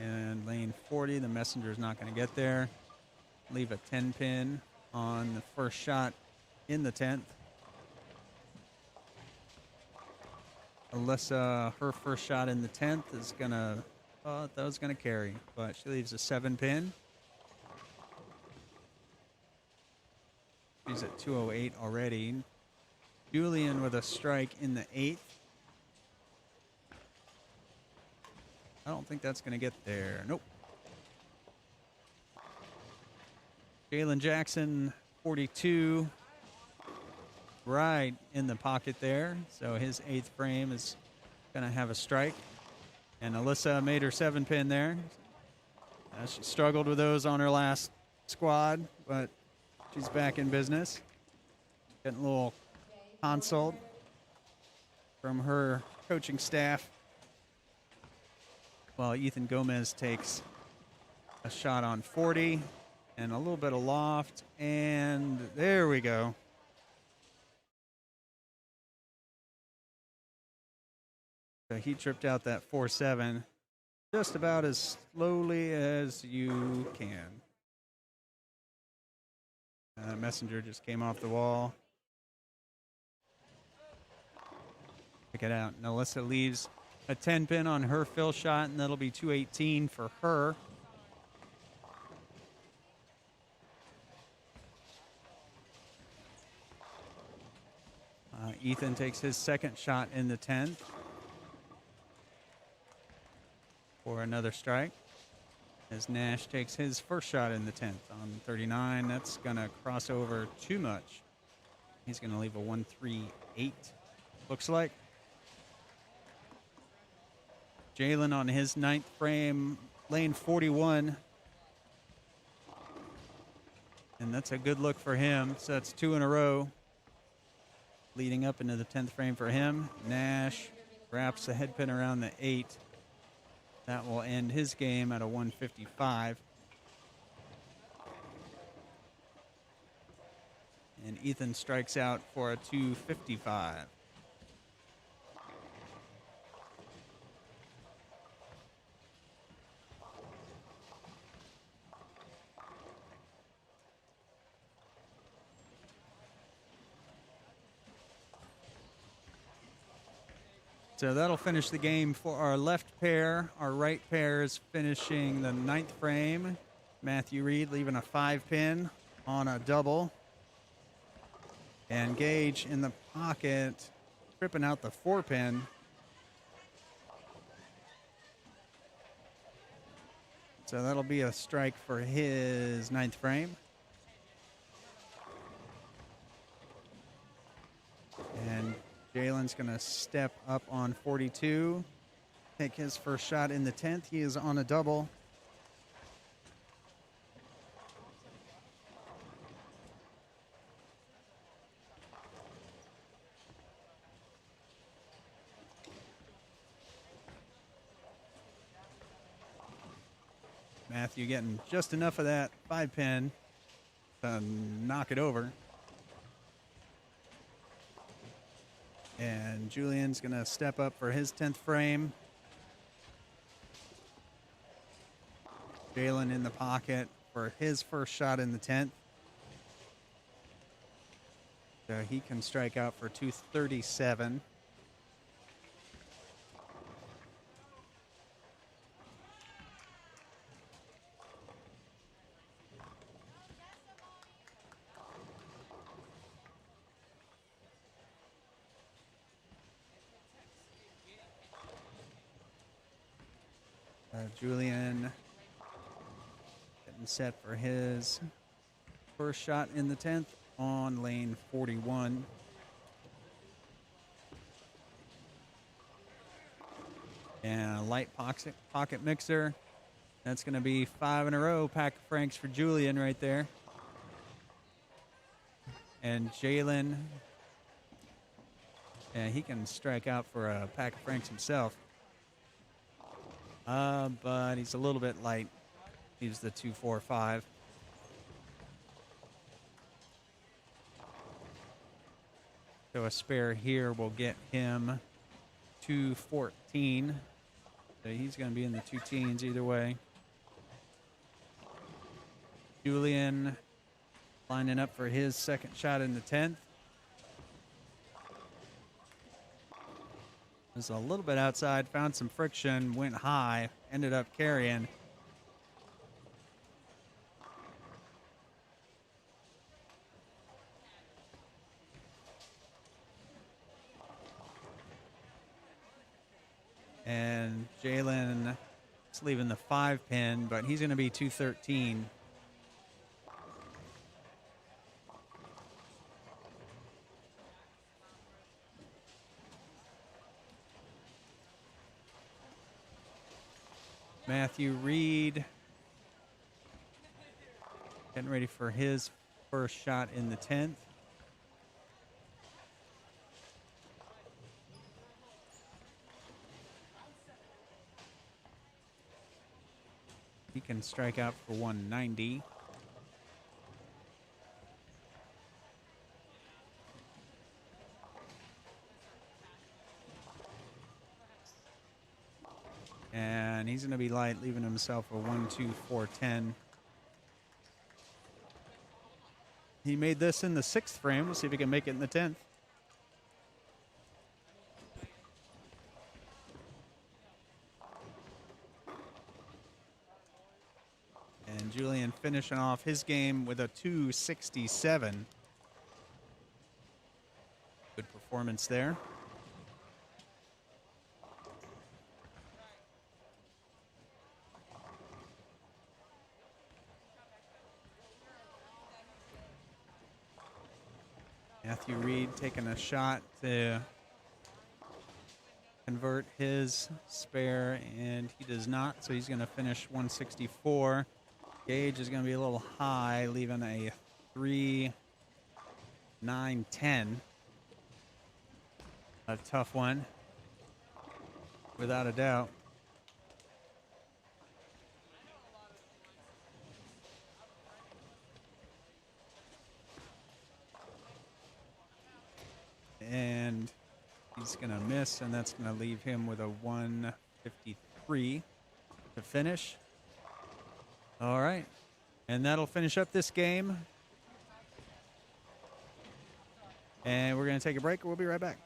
And lane 40, the Messenger's not going to get there. Leave a 10-pin on the first shot in the 10th. Alyssa, her first shot in the 10th is going to, that was going to carry, but she leaves a 7-pin. She's at 208 already. Julian with a strike in the 8th. I don't think that's going to get there. Nope. Jalen Jackson, 42. Right in the pocket there. So his 8th frame is going to have a strike. And Alyssa made her 7-pin there. She struggled with those on her last squad, but she's back in business. Getting a little consult from her coaching staff. While Ethan Gomez takes a shot on 40 and a little bit of loft. And there we go. So he tripped out that 4-7 just about as slowly as you can. Messenger just came off the wall. Check it out. Alyssa leaves a 10 pin on her fill shot, and that'll be 218 for her. Ethan takes his second shot in the 10th for another strike. As Nash takes his first shot in the 10th on 39. That's going to cross over too much. He's going to leave a 1-3-8, looks like. Jalen on his 9th frame, lane 41. And that's a good look for him. So that's 2 in a row. Leading up into the 10th frame for him. Nash wraps the head pin around the 8. That will end his game at a 155. And Ethan strikes out for a 255. So that'll finish the game for our left pair. Our right pair is finishing the 9th frame. Matthew Reed leaving a 5 pin on a double. And Gage in the pocket, tripping out the 4 pin. So that'll be a strike for his 9th frame. And Jalen's going to step up on 42, take his first shot in the 10th. He is on a double. Matthew getting just enough of that 5 pin to knock it over. And Julian's going to step up for his 10th frame. Jalen in the pocket for his first shot in the 10th. So he can strike out for 237. Julian getting set for his first shot in the 10th on lane 41. And a light pocket mixer. That's going to be 5 in a row. Pack of Franks for Julian right there. And Jalen, yeah, he can strike out for a pack of Franks himself. But he's a little bit light. He's the 2-4-5. So a spare here will get him 214. So he's going to be in the 2 teens either way. Julian lining up for his second shot in the 10th. Was a little bit outside, found some friction, went high, ended up carrying. And Jalen is leaving the 5 pin, but he's going to be 213. Matthew Reed getting ready for his first shot in the 10th. He can strike out for 190. he's going to be light, leaving himself a 1-2-4-10. He made this in the 6th frame. We'll see if he can make it in the 10th. And Julian finishing off his game with a 267. Good performance there. Matthew Reed taking a shot to convert his spare, and he does not, so he's going to finish 164. Gage is going to be a little high, leaving a 3-9-10. A tough one, without a doubt. And he's going to miss, and that's going to leave him with a 153 to finish. All right. And that'll finish up this game. And we're going to take a break. We'll be right back.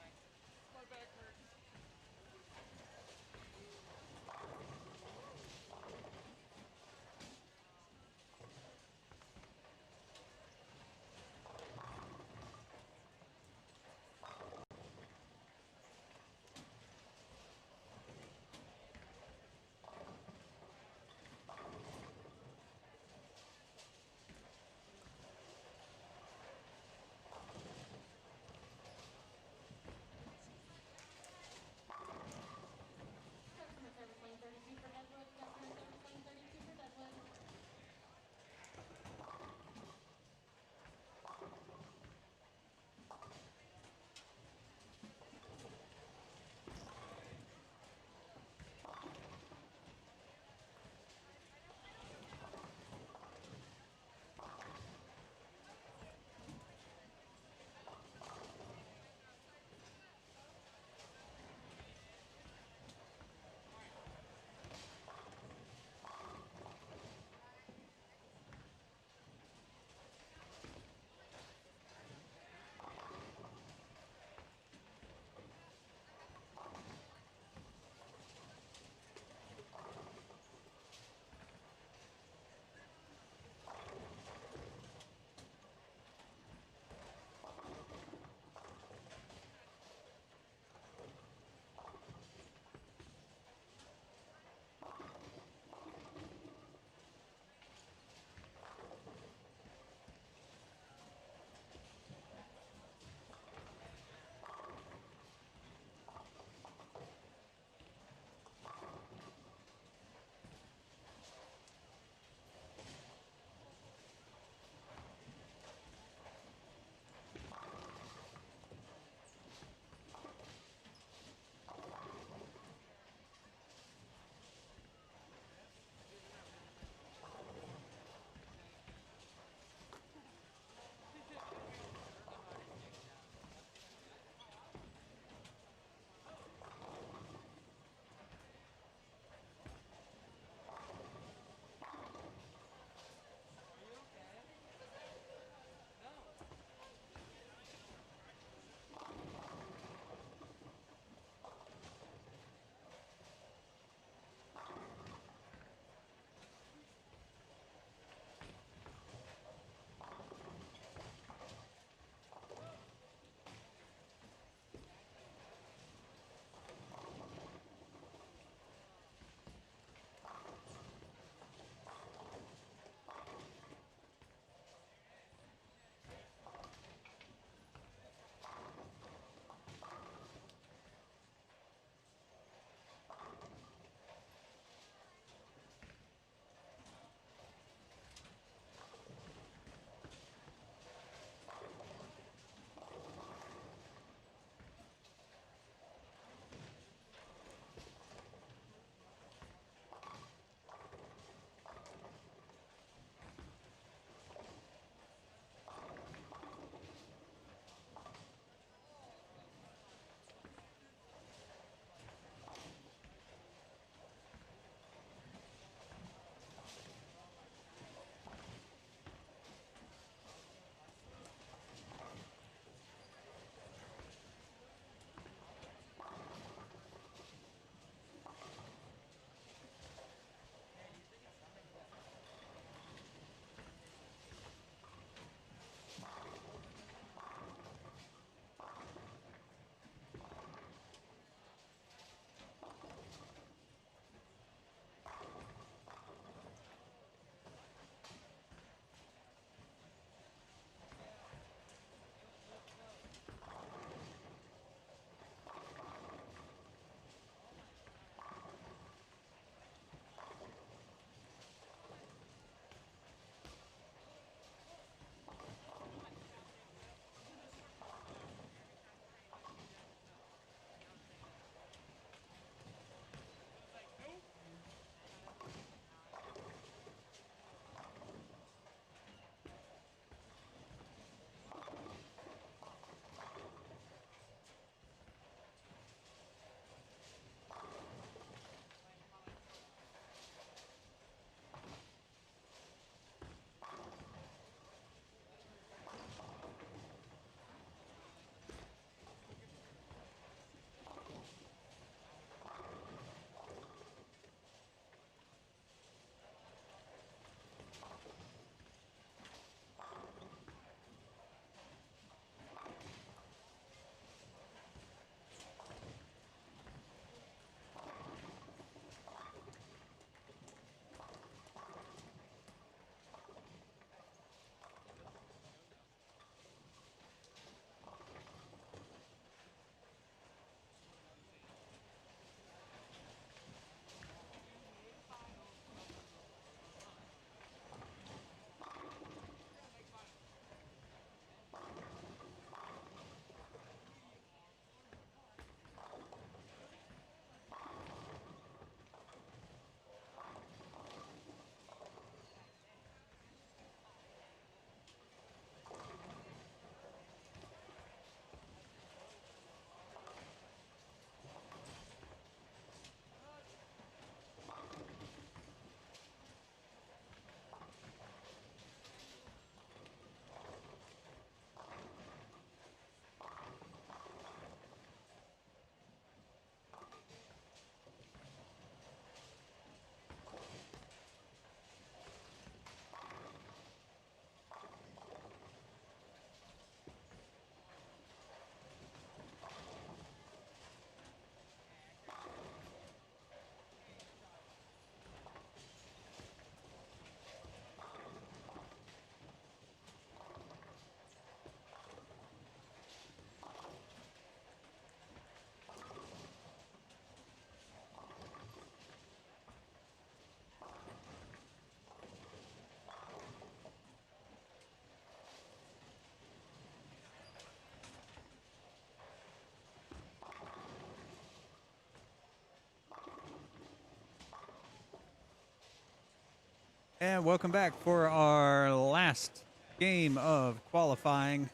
And welcome back for our last game of qualifying.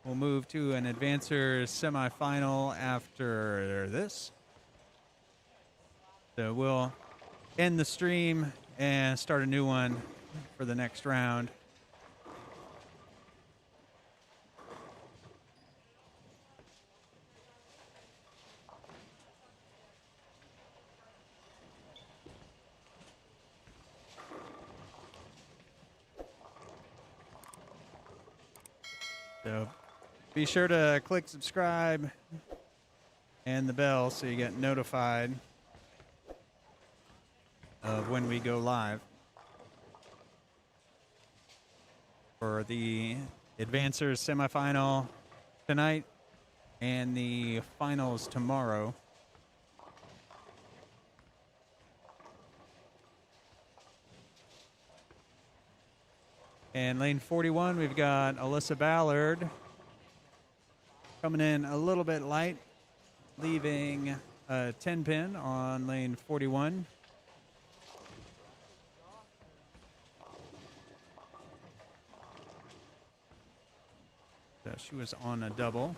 We'll move to an advancer semifinal after this. So we'll end the stream and start a new one for the next round. So be sure to click subscribe and the bell so you get notified of when we go live for the advancers semifinal tonight and the finals tomorrow. And lane 41, we've got Alyssa Ballard coming in a little bit light, leaving a 10 pin on lane 41. So she was on a double.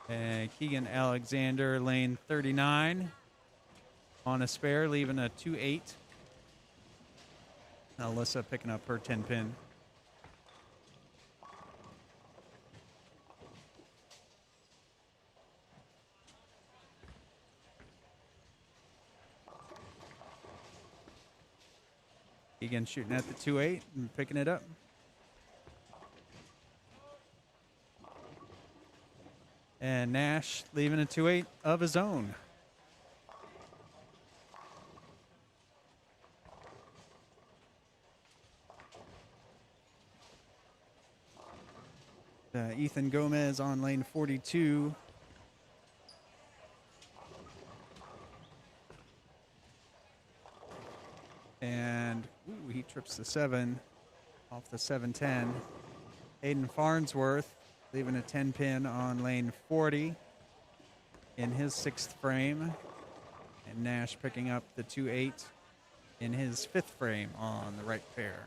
And Keegan Alexander, lane 39, on a spare, leaving a 2-8. Alyssa picking up her 10 pin. Keegan shooting at the 2-8 and picking it up. And Nash leaving a 2-8 of his own. Ethan Gomez on lane 42. And he trips the 7 off the 710. Aiden Farnsworth leaving a 10 pin on lane 40 in his 6th frame. And Nash picking up the 2-8 in his 5th frame on the right pair.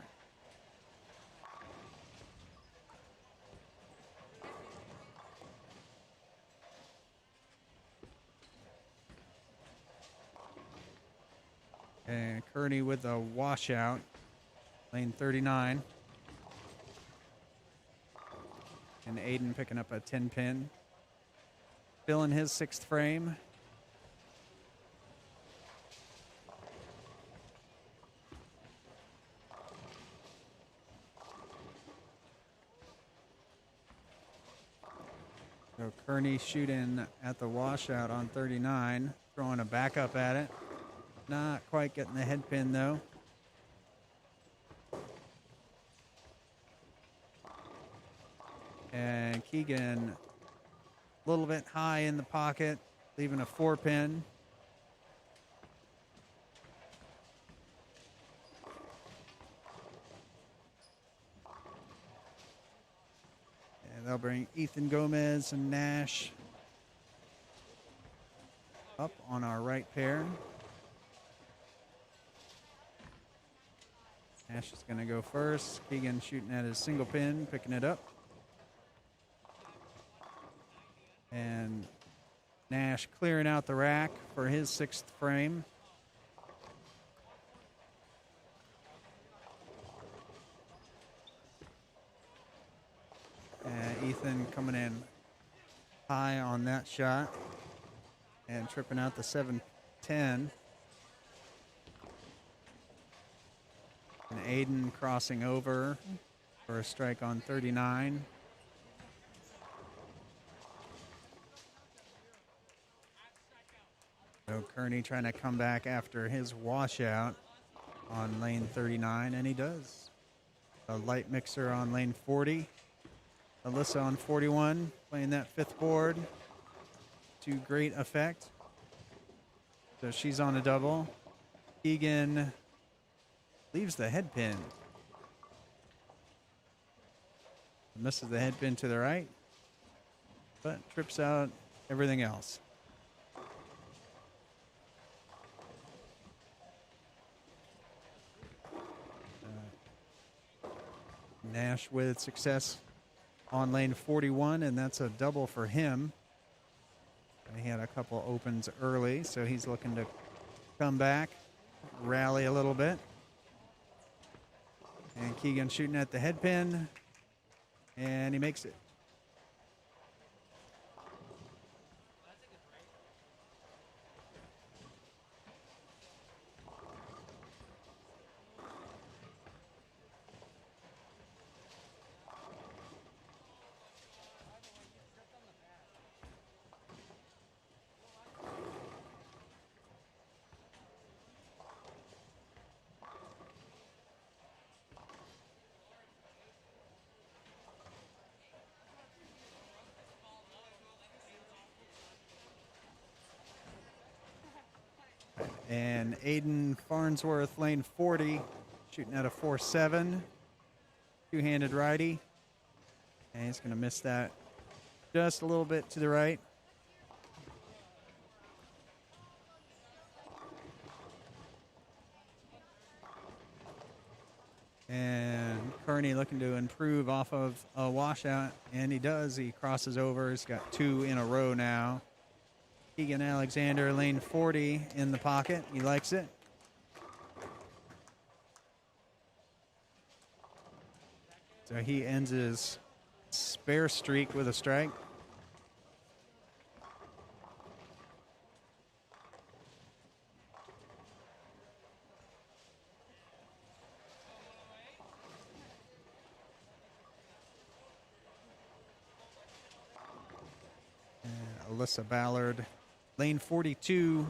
And Kearney with a washout, lane 39. And Aiden picking up a 10 pin. Bill in his 6th frame. So Kearney shooting at the washout on 39, throwing a backup at it. Not quite getting the head pin though. And Keegan a little bit high in the pocket, leaving a 4 pin. And they'll bring Ethan Gomez and Nash up on our right pair. Nash is going to go first. Keegan shooting at his single pin, picking it up. And Nash clearing out the rack for his 6th frame. And Ethan coming in high on that shot and tripping out the 710. And Aiden crossing over for a strike on 39. So Kearney trying to come back after his washout on lane 39, and he does. A light mixer on lane 40. Alyssa on 41, playing that 5th board to great effect. So she's on a double. Keegan leaves the head pin. Misses the head pin to the right, but trips out everything else. Nash with success on lane 41, and that's a double for him. He had a couple opens early, so he's looking to come back, rally a little bit. And Keegan shooting at the head pin, and he makes it. And Aiden Farnsworth, lane 40, shooting at a 4.7, two-handed righty. And he's going to miss that just a little bit to the right. And Kearney looking to improve off of a washout, and he does. He crosses over. He's got two in a row now. Keegan Alexander, lane 40, in the pocket. He likes it. So he ends his spare streak with a strike. And Alyssa Ballard, lane 42.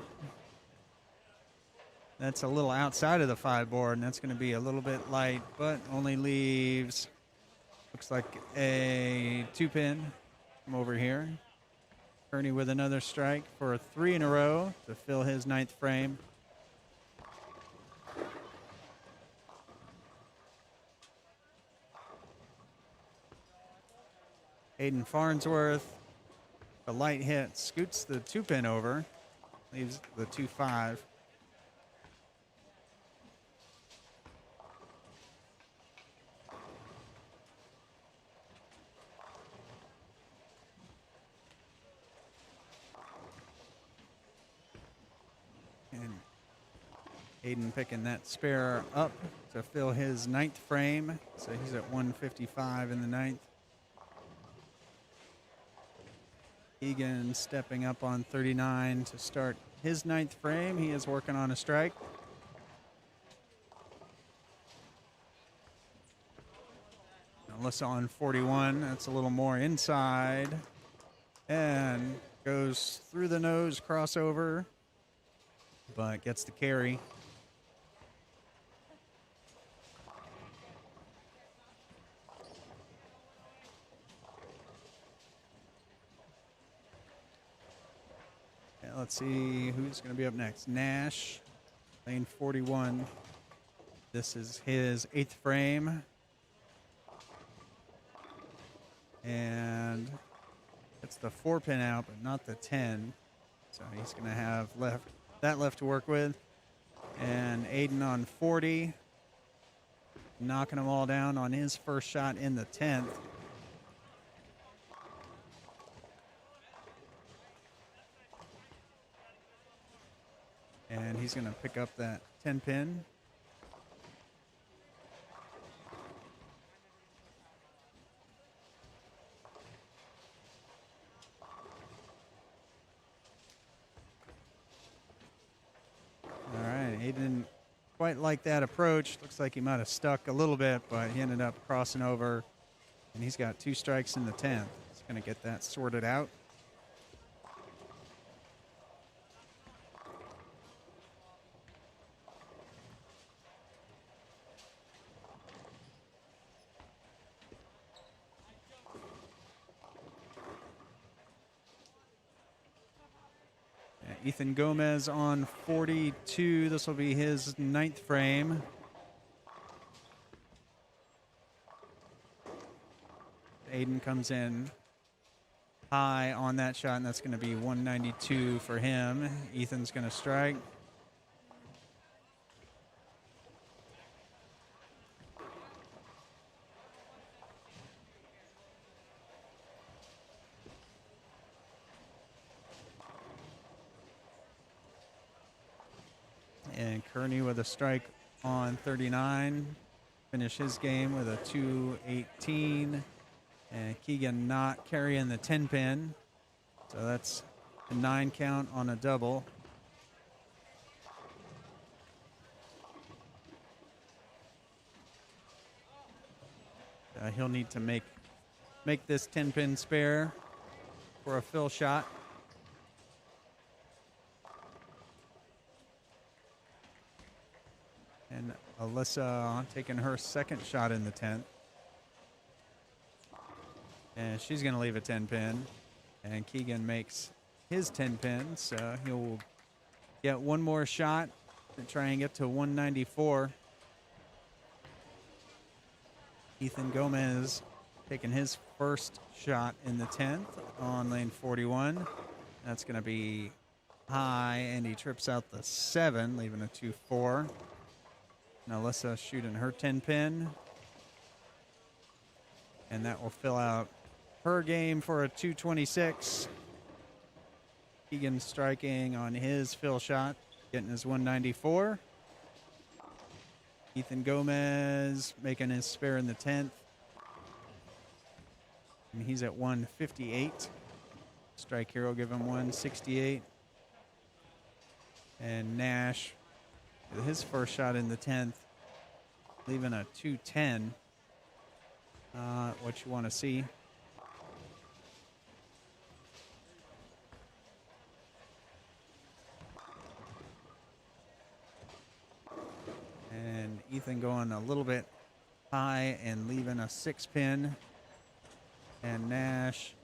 That's a little outside of the 5 board, and that's going to be a little bit light, but only leaves, looks like a 2-pin from over here. Kearney with another strike for 3 in a row to fill his 9th frame. Aiden Farnsworth, a light hit, scoots the 2-pin over, leaves the 2-5. And Aiden picking that spare up to fill his 9th frame. So he's at 155 in the 9th. Egan stepping up on 39 to start his 9th frame. He is working on a strike. Alyssa on 41. That's a little more inside. And goes through the nose, crossover, but gets the carry. Let's see who's going to be up next. Nash, lane 41. This is his 8th frame. And it's the 4-pin out, but not the 10. So he's going to have left to work with. And Aiden on 40, knocking them all down on his first shot in the 10th. And he's going to pick up that 10-pin. All right, he didn't quite like that approach. Looks like he might have stuck a little bit, but he ended up crossing over. And he's got 2 strikes in the 10th. He's going to get that sorted out. Ethan Gomez on 42. This will be his 9th frame. Aiden comes in high on that shot, and that's going to be 192 for him. Ethan's going to strike. And Kearney with a strike on 39. Finish his game with a 218. And Keegan not carrying the 10 pin. So that's a 9 count on a double. He'll need to make this 10 pin spare for a fill shot. And Alyssa taking her second shot in the 10th. And she's going to leave a 10 pin. And Keegan makes his 10 pin, so he'll get one more shot to try and get to 194. Ethan Gomez taking his first shot in the 10th on lane 41. That's going to be high, and he trips out the 7, leaving a 2-4. And Alyssa shooting her 10 pin. And that will fill out her game for a 226. Keegan striking on his fill shot, getting his 194. Ethan Gomez making his spare in the 10th. And he's at 158. Strike here will give him 168. And Nash with his first shot in the 10th, leaving a 210. What you want to see. And Ethan going a little bit high and leaving a 6 pin. And Nash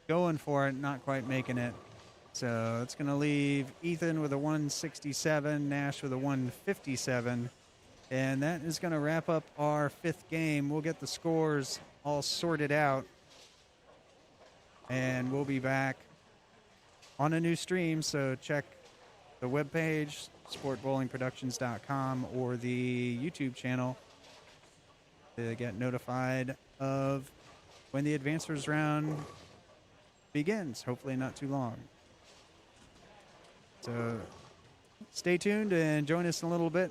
going for it, not quite making it. So it's going to leave Ethan with a 167, Nash with a 157. And that is going to wrap up our 5th game. We'll get the scores all sorted out. And we'll be back on a new stream. So check the webpage, sportbowlingproductions.com, or the YouTube channel to get notified of when the Advancers round begins. Hopefully not too long. So stay tuned and join us in a little bit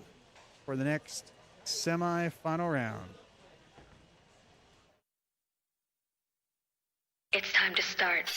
for the next semi-final round. It's time to start.